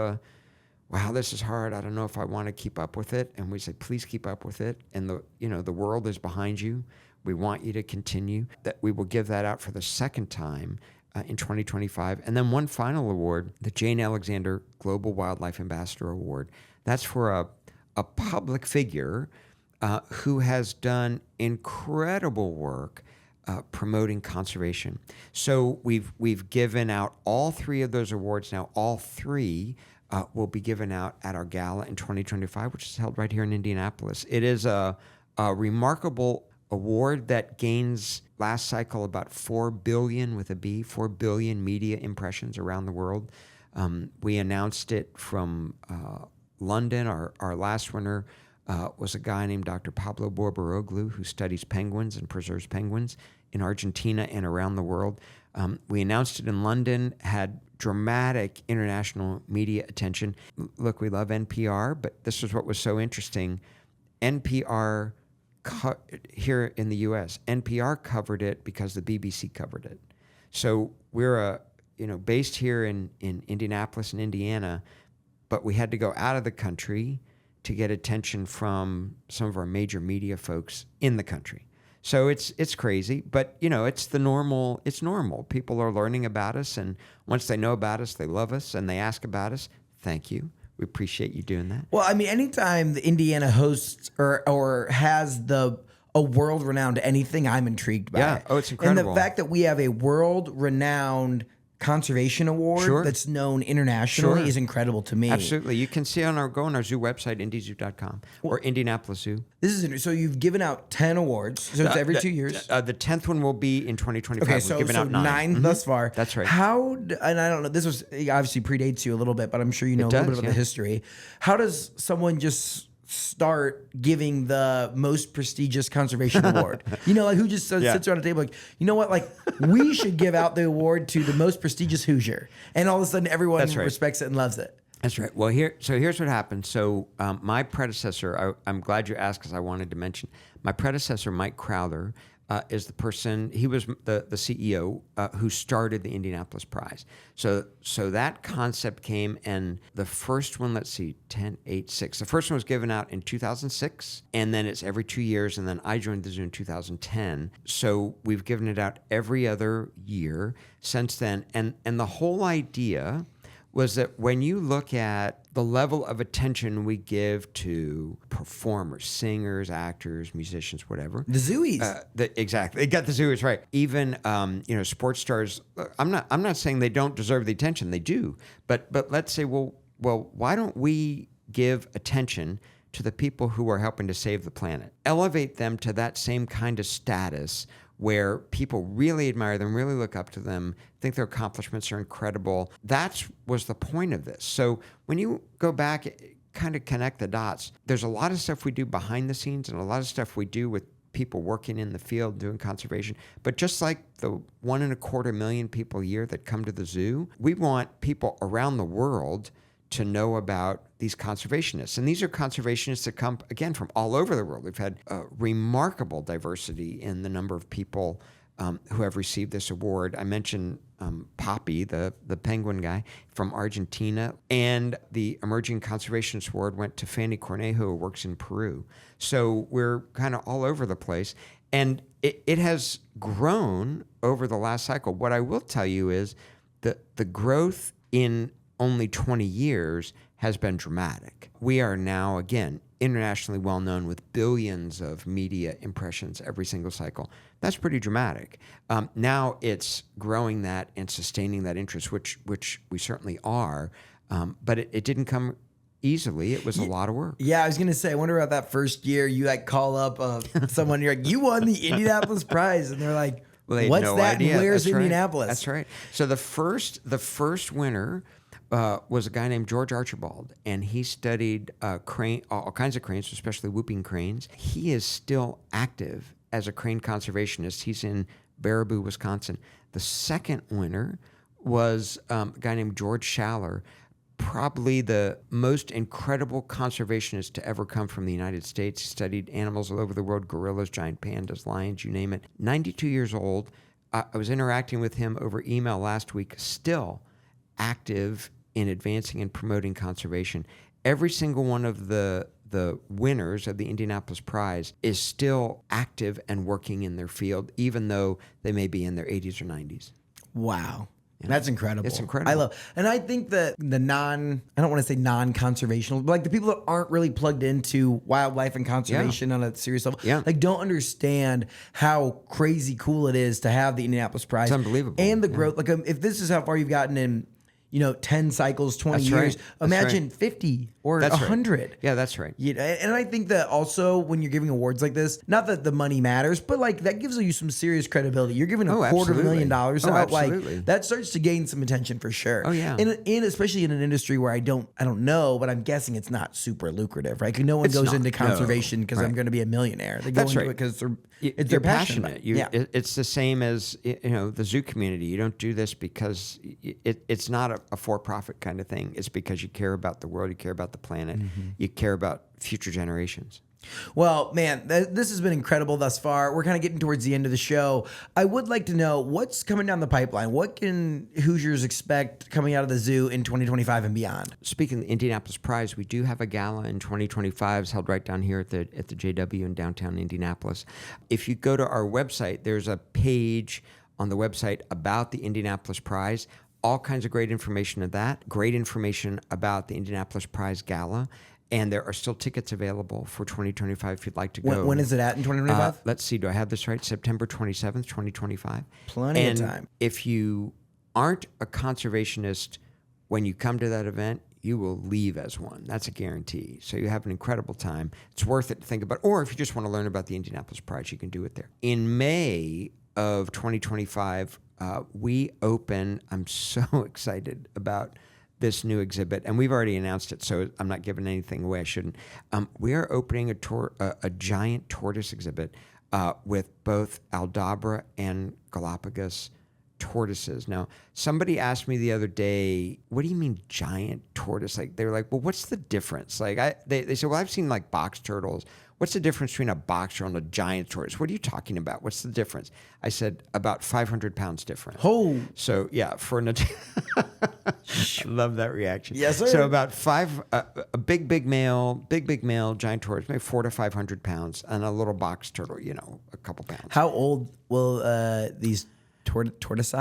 wow, this is hard. I don't know if I want to keep up with it. And we say, please keep up with it. And the world is behind you. We want you to continue. That we will give that out for the second time in 2025. And then one final award, the Jane Alexander Global Wildlife Ambassador Award. That's for a public figure who has done incredible work promoting conservation. So we've given out all three of those awards now. All three will be given out at our gala in 2025, which is held right here in Indianapolis. It is a remarkable award that gains last cycle about 4 billion with a B, 4 billion media impressions around the world. We announced it from London. Our last winner was a guy named Dr. Pablo Borboroglu, who studies penguins and preserves penguins in Argentina and around the world. We announced it in London, had dramatic international media attention. Look, we love NPR, but this is what was so interesting. NPR here in the U.S., NPR covered it because the BBC covered it. So we're based here in Indianapolis and Indiana, but we had to go out of the country to get attention from some of our major media folks in the country. So it's crazy, but it's normal. People are learning about us, and once they know about us, they love us and they ask about us. Thank you. We appreciate you doing that. Well, I mean, anytime the Indiana hosts or has a world-renowned anything, I'm intrigued by. Yeah. Oh, it's incredible. And the fact that we have a world-renowned conservation award that's known internationally is incredible to me. Absolutely. You can see go on our zoo website, indyzoo.com, or Indianapolis Zoo. This is interesting. So you've given out 10 awards. So it's every 2 years. The 10th one will be in 2025. Okay, We've given out 9 thus far. That's right. And I don't know, this was obviously predates you a little bit, but I'm sure you know a little bit of the history. How does someone just start giving the most prestigious conservation award? Who just sits around a table like, you know what, we should give out the award to the most prestigious Hoosier. And all of a sudden everyone respects it and loves it. That's right. Well, here's what happened. So my predecessor, I'm glad you asked because I wanted to mention, my predecessor, Mike Crowther, is the person, he was the CEO who started the Indianapolis Prize. So that concept came, and the first one, 10, 8, 6. The first one was given out in 2006, and then it's every 2 years, and then I joined the zoo in 2010. So we've given it out every other year since then. And the whole idea was that when you look at the level of attention we give to performers, singers, actors, musicians, whatever. The Zooies. Exactly. They got the Zooies right. Even, sports stars, I'm not saying they don't deserve the attention. They do. But let's say, well, why don't we give attention to the people who are helping to save the planet? Elevate them to that same kind of status where people really admire them, really look up to them, think their accomplishments are incredible. That was the point of this. So when you go back, kind of connect the dots, there's a lot of stuff we do behind the scenes and a lot of stuff we do with people working in the field doing conservation. But just like the 1.25 million people a year that come to the zoo, we want people around the world to know about these conservationists. And these are conservationists that come, again, from all over the world. We've had remarkable diversity in the number of people who have received this award. I mentioned Poppy, the penguin guy from Argentina, and the Emerging Conservationist Award went to Fanny Cornejo, who works in Peru. So we're kind of all over the place. And it has grown over the last cycle. What I will tell you is that the growth in only 20 years has been dramatic. We are now, again, internationally well known with billions of media impressions every single cycle. That's pretty dramatic. Now it's growing that and sustaining that interest, which we certainly are. But it didn't come easily. It was a lot of work. Yeah, I was going to say, I wonder about that first year you call up someone, you're like, you won the Indianapolis Prize. And they're like, well, what's no that? idea. And where's That's Indianapolis? Right. That's right. So the first winner was a guy named George Archibald, and he studied all kinds of cranes, especially whooping cranes. He is still active as a crane conservationist. He's in Baraboo, Wisconsin. The second winner was a guy named George Schaller, probably the most incredible conservationist to ever come from the United States. He studied animals all over the world, gorillas, giant pandas, lions, you name it. 92 years old. I was interacting with him over email last week, still active in advancing and promoting conservation. Every single one of the winners of the Indianapolis Prize is still active and working in their field, even though they may be in their 80s or 90s. Wow. That's incredible. It's incredible. I love, and I think that I don't want to say non-conservational, but like the people that aren't really plugged into wildlife and conservation on a serious level, like don't understand how crazy cool it is to have the Indianapolis Prize. It's unbelievable. And the growth. Like if this is how far you've gotten in, 10 cycles, 20 years, imagine 50 or 100. Right. Yeah, that's right. And I think that also when you're giving awards like this, not that the money matters, but like that gives you some serious credibility. You're giving $250,000 out. Like that starts to gain some attention for sure. Oh yeah. And especially in an industry where I don't know, but I'm guessing it's not super lucrative, right? Because no one goes into conservation because I'm going to be a millionaire. They go into it because they're passionate. It's the same as the zoo community. You don't do this because it's not a for-profit kind of thing. It's because you care about the world, you care about the planet, you care about future generations. Well, man, this has been incredible thus far. We're kind of getting towards the end of the show. I would like to know what's coming down the pipeline. What can Hoosiers expect coming out of the zoo in 2025 and beyond? Speaking of the Indianapolis Prize, we do have a gala in 2025. It's held right down here at the JW in downtown Indianapolis. If you go to our website, there's a page on the website about the Indianapolis Prize. All kinds of great information of that, great information about the Indianapolis Prize Gala, and there are still tickets available for 2025 if you'd like to go. When is it at in 2025? Let's see, do I have this right? September 27th, 2025. Plenty of time. If you aren't a conservationist when you come to that event, you will leave as one. That's a guarantee. So you have an incredible time. It's worth it to think about. Or if you just want to learn about the Indianapolis Prize, you can do it there. In May of 2025, we open, I'm so excited about this new exhibit, and we've already announced it, so I'm not giving anything away I shouldn't. We are opening a giant tortoise exhibit with both Aldabra and Galapagos tortoises. Now, somebody asked me the other day, what do you mean giant tortoise? Like, they were like, well, what's the difference? Like, they said, well, I've seen like box turtles. What's the difference between a box turtle and a giant tortoise? What are you talking about? What's the difference? I said, about 500 pounds different. Oh. So, yeah, I love that reaction. Yes, sir. So about a big male giant tortoise, maybe 400 to 500 pounds, and a little box turtle, a couple pounds. How old will these tortoises?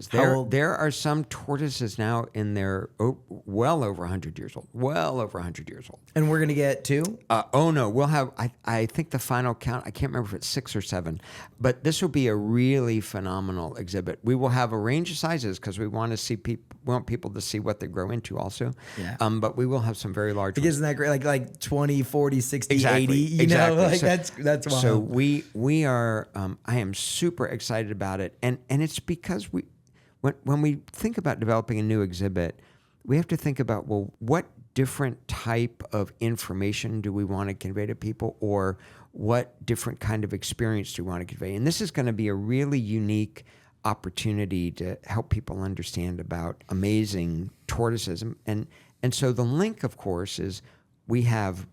There are some tortoises now in their well over 100 years old. Well over 100 years old. And we're gonna get 2? No, we'll have. I think the final count. I can't remember if it's 6 or 7, but this will be a really phenomenal exhibit. We will have a range of sizes because we want to see want people to see what they grow into also. Yeah. But we will have some very large ones. Isn't that great? Like 20, 40, 60, exactly. 80. Exactly. Like that's wild. So we are. I am super excited about it, and it's because when we think about developing a new exhibit, we have to think about, well, what different type of information do we want to convey to people, or what different kind of experience do we want to convey? And this is going to be a really unique opportunity to help people understand about amazing tortoises. And so the link, of course, is we have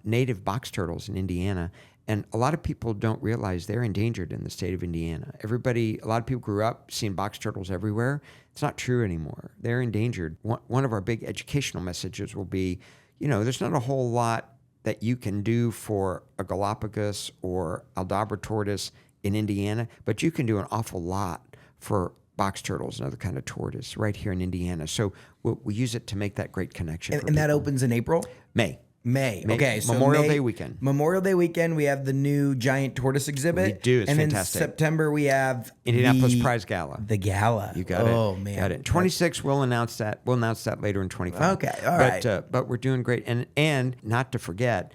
native box turtles in Indiana. And a lot of people don't realize they're endangered in the state of Indiana. A lot of people grew up seeing box turtles everywhere. It's not true anymore. They're endangered. One of our big educational messages will be, there's not a whole lot that you can do for a Galapagos or Aldabra tortoise in Indiana, but you can do an awful lot for box turtles and other kind of tortoise right here in Indiana. So we use it to make that great connection. And that opens in April? May. Okay, so Memorial Day weekend. Memorial Day weekend, we have the new giant tortoise exhibit. We do. It's fantastic. And in September, we have Indianapolis Prize Gala. The gala. You got it. Oh, man. Got it. 26, we'll announce that. We'll announce that later in 25. Okay, all right. But we're doing great. And not to forget,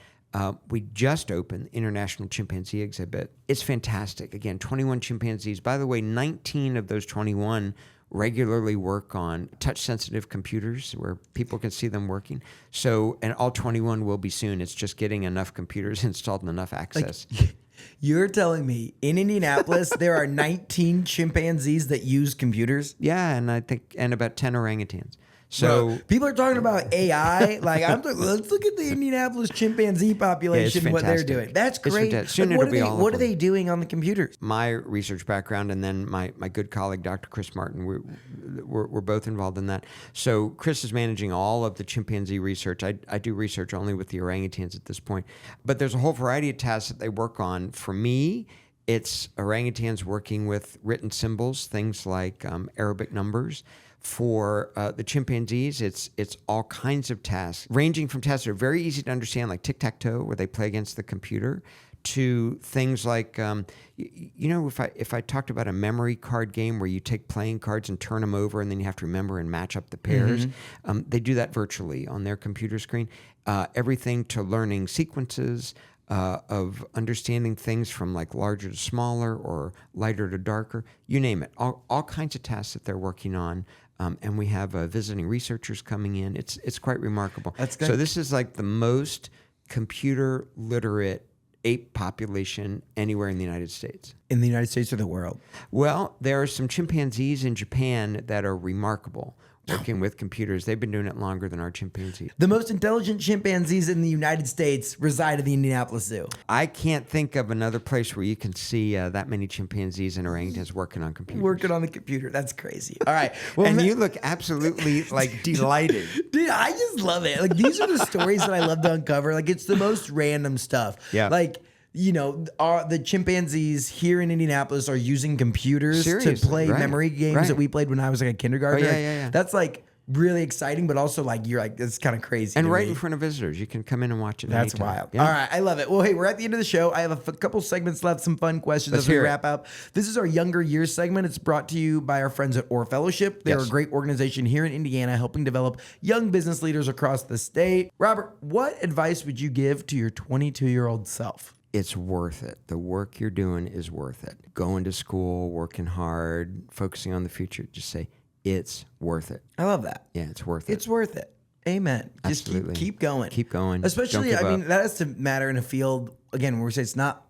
we just opened the International Chimpanzee exhibit. It's fantastic. Again, 21 chimpanzees. By the way, 19 of those 21 regularly work on touch-sensitive computers where people can see them working. So, and all 21 will be soon. It's just getting enough computers installed and enough access. You're telling me in Indianapolis there are 19 chimpanzees that use computers? Yeah, and about 10 orangutans. So bro, people are talking about AI. Like let's look at the Indianapolis chimpanzee population, what they're doing. That's great. Soon like, what are they doing on the computers? My research background, and then my good colleague, Dr. Chris Martin, we're both involved in that. So Chris is managing all of the chimpanzee research. I do research only with the orangutans at this point. But there's a whole variety of tasks that they work on. For me, It's orangutans working with written symbols, things like Arabic numbers. For the chimpanzees, it's all kinds of tasks, ranging from tasks that are very easy to understand, like tic-tac-toe, where they play against the computer, to things like, if I talked about a memory card game where you take playing cards and turn them over and then you have to remember and match up the pairs, they do that virtually on their computer screen. Everything to learning sequences, of understanding things from like larger to smaller or lighter to darker, you name it. All kinds of tasks that they're working on. And we have visiting researchers coming in. It's quite remarkable. That's good. So this is like the most computer literate ape population anywhere in the United States. In the United States or the world? Well, there are some chimpanzees in Japan that are remarkable working with computers. They've been doing it longer than our chimpanzees. The most intelligent chimpanzees in the United States reside at the Indianapolis Zoo. I can't think of another place where you can see that many chimpanzees and orangutans working on computers. Working on the computer. That's crazy. All right. Well, And you look absolutely like delighted. Dude, I just love it. Like, these are the stories that I love to uncover. Like, it's the most random stuff. Yeah. Like, the chimpanzees here in Indianapolis are using computers Seriously, to play right, memory games right. that we played when I was like a kindergartner. Oh, yeah. That's like really exciting, but also like you're like, it's kind of crazy. And to right me. in front of visitors. You can come in and watch it. That's anytime. wild. Yeah. All right, I love it. Well, hey, we're at the end of the show. I have a couple segments left, some fun questions Let's as we hear it. wrap up. This is our Younger Years segment. It's brought to you by our friends at Orr Fellowship. They're Yes. a great organization here in Indiana helping develop young business leaders across the state. Robert, what advice would you give to your 22-year-old self? It's worth it. The work you're doing is worth it. Going to school, working hard, focusing on the future. Just say, it's worth it. I love that. Yeah, it's worth it. It's worth it. Amen. Just Absolutely. keep going. Keep going. Especially, Don't give I mean, up. that has to matter in a field, again, where we say it's not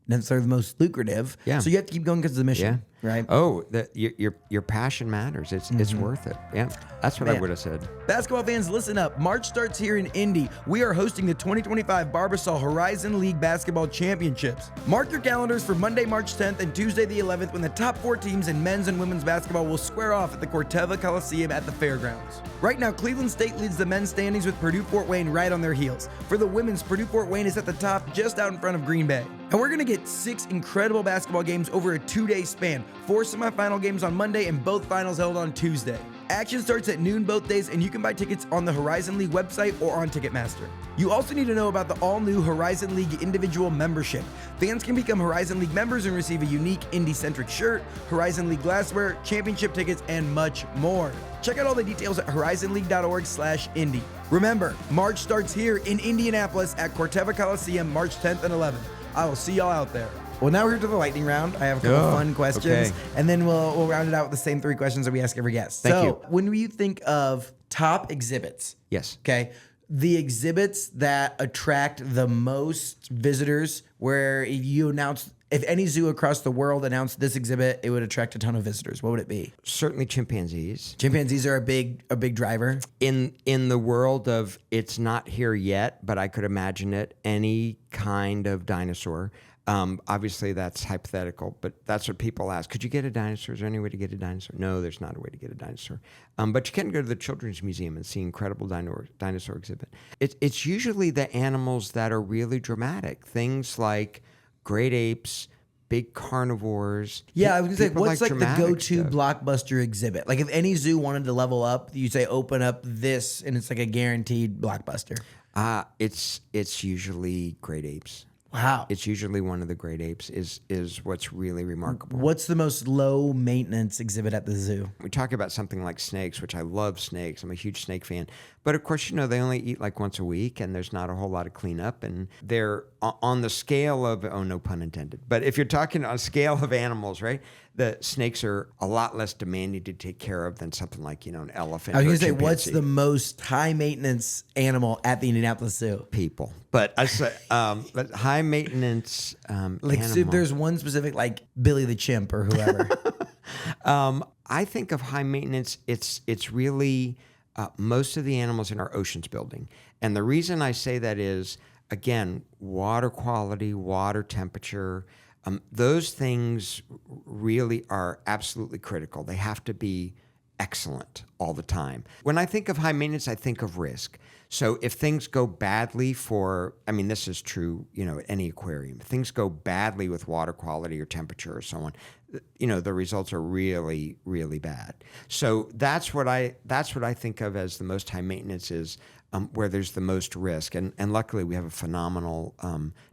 necessarily the most lucrative. Yeah. So you have to keep going because of the mission, right? Oh, your passion matters. It's worth it. Yeah. That's what I Man. would have said. Basketball fans, listen up. March starts here in Indy. We are hosting the 2025 Barbasol Horizon League Basketball Championships. Mark your calendars for Monday, March 10th and Tuesday the 11th when the top 4 teams in men's and women's basketball will square off at the Corteva Coliseum at the Fairgrounds. Right now, Cleveland State leads the men's standings with Purdue Fort Wayne right on their heels. For the women's, Purdue Fort Wayne is at the top just out in front of Green Bay. And we're going to get 6 incredible basketball games over a 2-day span. 4 semifinal games on Monday and both finals held on Tuesday. Action starts at noon both days, and you can buy tickets on the Horizon League website or on Ticketmaster. You also need to know about the all-new Horizon League individual membership. Fans can become Horizon League members and receive a unique Indy-centric shirt, Horizon League glassware, championship tickets, and much more. Check out all the details at horizonleague.org/Indy. Remember, March starts here in Indianapolis at Corteva Coliseum March 10th and 11th. I will see y'all out there. Well, now we're here to the lightning round. I have a couple fun questions, okay. and then we'll round it out with the same 3 questions that we ask every guest. Thank so, you. when you think of top exhibits, Yes. okay, the exhibits that attract the most visitors, where if any zoo across the world announced this exhibit, it would attract a ton of visitors. What would it be? Certainly chimpanzees. Chimpanzees are a big driver. In the world of it's not here yet, but I could imagine it, any kind of dinosaur. Obviously, that's hypothetical, but that's what people ask. Could you get a dinosaur? Is there any way to get a dinosaur? No, there's not a way to get a dinosaur. But you can go to the Children's Museum and see incredible dinosaur exhibit. It's usually the animals that are really dramatic. Things like great apes, big carnivores. Yeah, I was gonna say, People what's like the dramatic go-to stuff. blockbuster exhibit? Like, if any zoo wanted to level up, you say open up this, and it's like a guaranteed blockbuster. It's usually great apes. Wow. It's usually one of the great apes is what's really remarkable. What's the most low maintenance exhibit at the zoo? We talk about something like snakes, which I love snakes. I'm a huge snake fan. But of course, they only eat like once a week and there's not a whole lot of cleanup. And they're on the scale of, oh, no pun intended. But if you're talking on a scale of animals, right? The snakes are a lot less demanding to take care of than something like, an elephant. I was or going a to say, what's chimpanzee. the most high maintenance animal at the Indianapolis Zoo? People. But I say, but high maintenance Like, so animal. there's one specific, like Billy the Chimp or whoever. I think of high maintenance. It's really most of the animals in our oceans building, and the reason I say that is, again, water quality, water temperature. Those things really are absolutely critical. They have to be excellent all the time. When I think of high maintenance, I think of risk. So if things go badly this is true, at any aquarium. If things go badly with water quality or temperature or so on, the results are really, really bad. So that's what I think of as the most high maintenance is where there's the most risk. And luckily we have a phenomenal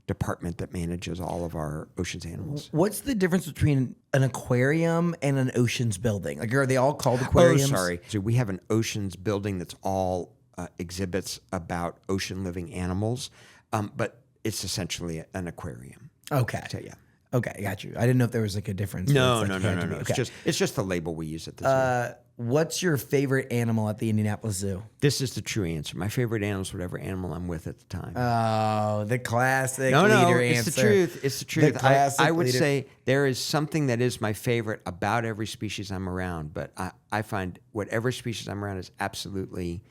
department that manages all of our oceans animals. What's the difference between an aquarium and an oceans building? Like, are they all called aquariums? Oh, sorry. So we have an oceans building that's all exhibits about ocean living animals, but it's essentially an aquarium. Okay. So, yeah. Okay, got you. I didn't know if there was like a difference. No. Okay. It's just the label we use at the zoo. What's your favorite animal at the Indianapolis Zoo? This is the true answer. My favorite animal is whatever animal I'm with at the time. Oh, the classic No, leader it's answer. the truth. It's the truth. classic I would leader. say there is something that is my favorite about every species I'm around, but I find whatever species I'm around is absolutely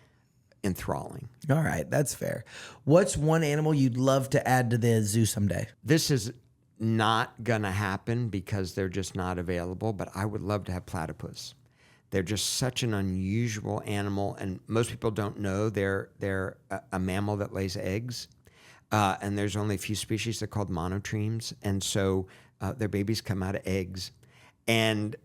enthralling. All right, that's fair. What's one animal you'd love to add to the zoo someday? This is not going to happen because they're just not available, but I would love to have platypus. They're just such an unusual animal, and most people don't know they're a mammal that lays eggs, and there's only a few species. They're called monotremes, and so their babies come out of eggs, and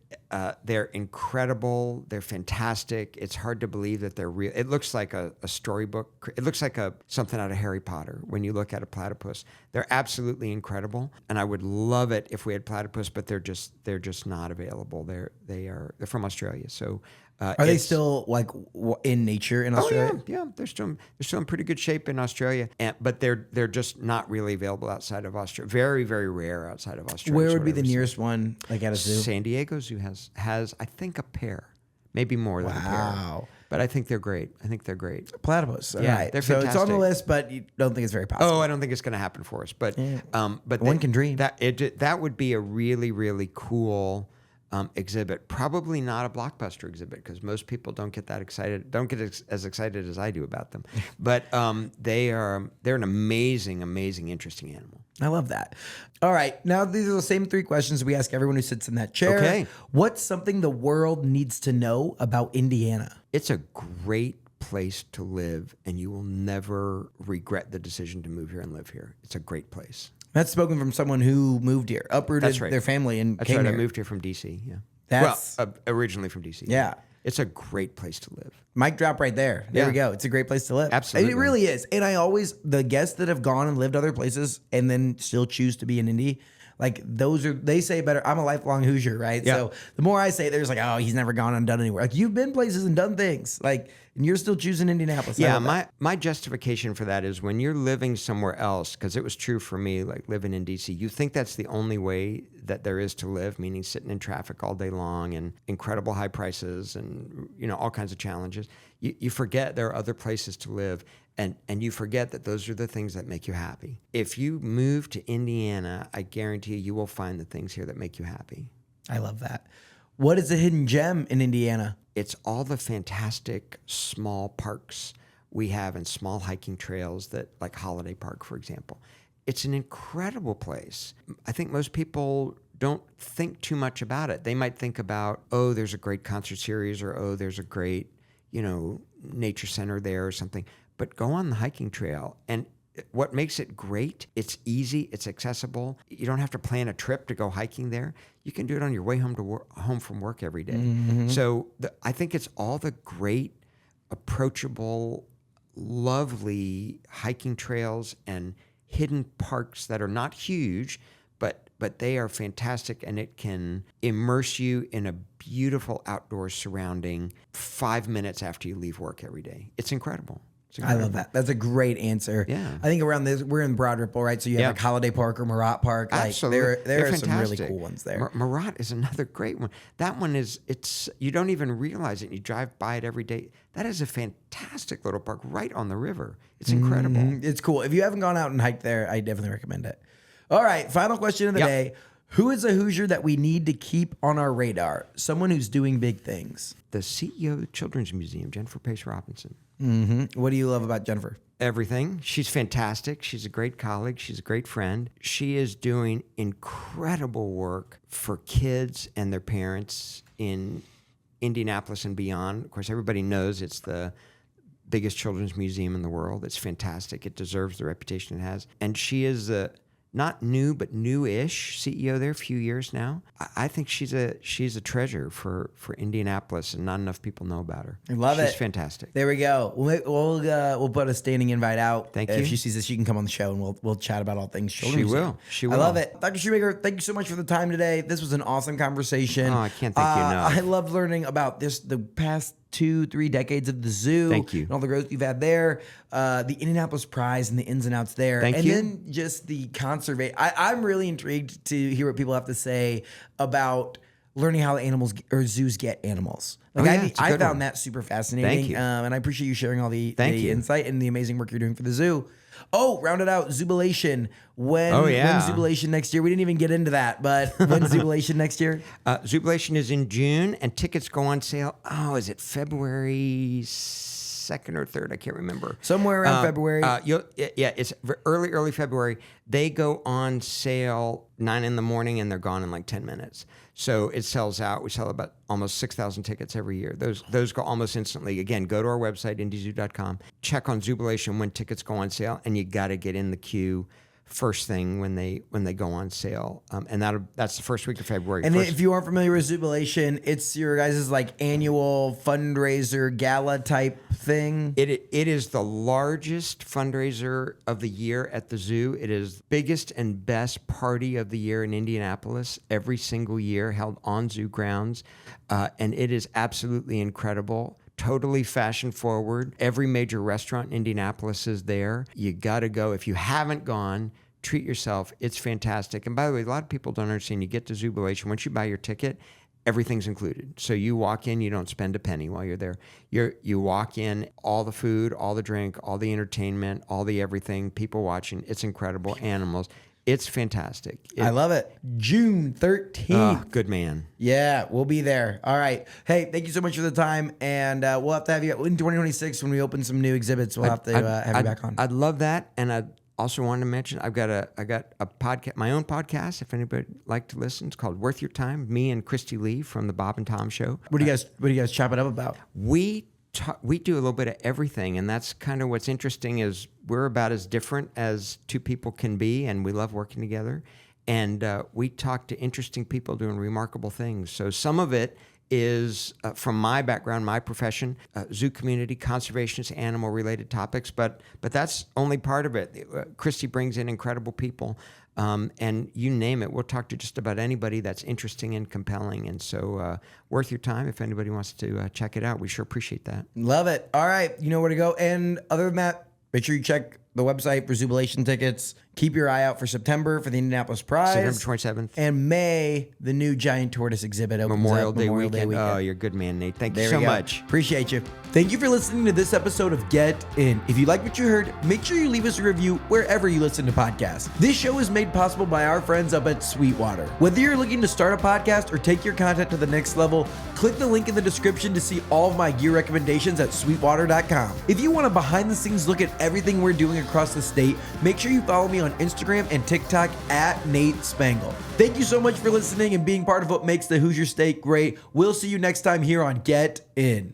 they're incredible. They're fantastic. It's hard to believe that they're real. It looks like a storybook. It looks like something out of Harry Potter when you look at a platypus. They're absolutely incredible, and I would love it if we had platypus, but they're just not available. They're from Australia, so. Are they still like in nature in Australia? Oh, yeah. They're still in pretty good shape in Australia, but they're just not really available outside of Australia. Very, very rare outside of Australia. Where would be the nearest one, like at a zoo? San Diego Zoo has I think a pair, maybe more than a pair. Wow. But I think they're great. Platypus. All Yeah, right. they're so it's on the fantastic. list, but you don't think it's very possible. Oh, I don't think it's going to happen for us. But but One can dream. That would be a really, really cool exhibit. Probably not a blockbuster exhibit because most people don't get that excited. Don't get as excited as I do about them. But they're an amazing, amazing, interesting animal. I love that. All right. Now, these are the same three questions we ask everyone who sits in that chair. Okay. What's something the world needs to know about Indiana? It's a great place to live, and you will never regret the decision to move here and live here. It's a great place. That's spoken from someone who moved here, uprooted That's right. their family, and That's came right. here. I moved here from D.C., yeah. That's- originally from D.C. Yeah. It's a great place to live. Mic drop right there. There Yeah. we go. It's a great place to live. Absolutely. It really is. And the guests that have gone and lived other places and then still choose to be in Indy, like they say better. I'm a lifelong Hoosier, right? Yeah. So the more I say it, they're just like, oh, he's never gone and done anywhere. Like, you've been places and done things. Like, and you're still choosing Indianapolis. I Yeah, love that. my justification for that is when you're living somewhere else, because it was true for me, like living in D.C., you think that's the only way that there is to live, meaning sitting in traffic all day long and incredible high prices and, all kinds of challenges. You forget there are other places to live, and you forget that those are the things that make you happy. If you move to Indiana, I guarantee you will find the things here that make you happy. I love that. What is a hidden gem in Indiana? It's all the fantastic small parks we have and small hiking trails like Holiday Park, for example. It's an incredible place. I think most people don't think too much about it. They might think about, oh, there's a great concert series, or, oh, there's a great, nature center there or something. But go on the hiking trail, and what makes it great, it's easy, it's accessible. You don't have to plan a trip to go hiking there. You can do it on your way home from work every day. Mm-hmm. So I think it's all the great, approachable, lovely hiking trails and hidden parks that are not huge, but they are fantastic, and it can immerse you in a beautiful outdoor surrounding 5 minutes after you leave work every day. It's incredible. I love that. That's a great answer. Yeah. I think around this, we're in Broad Ripple, right? So you have like Holiday Park or Murat Park. Like, Absolutely. there They're are some really fantastic. cool ones there. Murat is another great one. That one you don't even realize it. You drive by it every day. That is a fantastic little park right on the river. It's incredible. It's cool. If you haven't gone out and hiked there, I definitely recommend it. All right. Final question of the day. Who is a Hoosier that we need to keep on our radar? Someone who's doing big things. The CEO of the Children's Museum, Jennifer Pace Robinson. Mm-hmm. What do you love about Jennifer? Everything. She's fantastic. She's a great colleague. She's a great friend. She is doing incredible work for kids and their parents in Indianapolis and beyond. Of course, everybody knows it's the biggest children's museum in the world. It's fantastic. It deserves the reputation it has. And she is not new, but new-ish CEO there, a few years now. I think she's a treasure for Indianapolis, and not enough people know about her. I love it. She's fantastic. There we go. We'll put a standing invite out. Thank you. If she sees this, she can come on the show, and we'll chat about all things children's She museum. will. She will. I love it. Dr. Shoemaker, thank you so much for the time today. This was an awesome conversation. Oh, I can't thank you enough. I loved learning about the past 2-3 decades of the zoo. Thank you. And all the growth you've had there. The Indianapolis Prize and the ins and outs there. Thank and you. then just the conservation. I'm really intrigued to hear what people have to say about learning how animals or zoos get animals. Like I found that super fascinating. Thank you. And I appreciate you sharing all the you. insight and the amazing work you're doing for the zoo. Oh, round it out, Zubilation. When's Zubilation next year? We didn't even get into that, but when's Zubilation next year? Zubilation is in June, and tickets go on sale. Oh, is it February 2nd or 3rd? I can't remember. Somewhere around February. It's early February. They go on sale 9 in the morning, and they're gone in like 10 minutes. So it sells out. We sell about almost 6,000 tickets every year. Those go almost instantly. Again, go to our website, indyzoo.com. Check on Zubilation when tickets go on sale, and you got to get in the queue first thing when they go on sale, and that's the first week of February. And if you aren't familiar with Zubilation, it's your guys' like annual fundraiser gala type thing. It is the largest fundraiser of the year at the zoo. It is the biggest and best party of the year in Indianapolis every single year, held on zoo grounds, and it is absolutely incredible. Totally fashion forward. Every major restaurant in Indianapolis is there. You got to go. If you haven't gone, treat yourself. It's fantastic. And by the way, a lot of people don't understand. You get to Zubilation. Once you buy your ticket, everything's included. So you walk in, you don't spend a penny while you're there. You walk in, all the food, all the drink, all the entertainment, all the everything, people watching. It's incredible. Animals. It's fantastic. I love it. June 13th. Good man. Yeah, we'll be there. All right. Hey, thank you so much for the time. And we'll have to have you in 2026 when we open some new exhibits. We'll have to have you back on. I'd love that. And I also wanted to mention I got a podcast, my own podcast. If anybody would like to listen, it's called Worth Your Time. Me and Christy Lee from the Bob and Tom Show. What do you guys chop it up about? We do a little bit of everything, and that's kind of what's interesting is we're about as different as two people can be, and we love working together. And we talk to interesting people doing remarkable things. So some of it is from my background, my profession, zoo community, conservationist, animal-related topics, but that's only part of it. Christy brings in incredible people. And you name it, we'll talk to just about anybody that's interesting and compelling. And so worth your time if anybody wants to check it out. We sure appreciate that. Love it. All right. You know where to go. And other than that, make sure you check the website for Zubilation tickets. Keep your eye out for September for the Indianapolis Prize. September 27th. And May, the new giant tortoise exhibit opens Memorial up. Day weekend. Oh, you're a good man, Nate. Thank you so much. Appreciate you. Thank you for listening to this episode of Get In. If you like what you heard, make sure you leave us a review wherever you listen to podcasts. This show is made possible by our friends up at Sweetwater. Whether you're looking to start a podcast or take your content to the next level, click the link in the description to see all of my gear recommendations at sweetwater.com. If you want a behind-the-scenes look at everything we're doing across the state, make sure you follow me on Instagram and TikTok at Nate Spangle. Thank you so much for listening and being part of what makes the Hoosier State great. We'll see you next time here on Get In.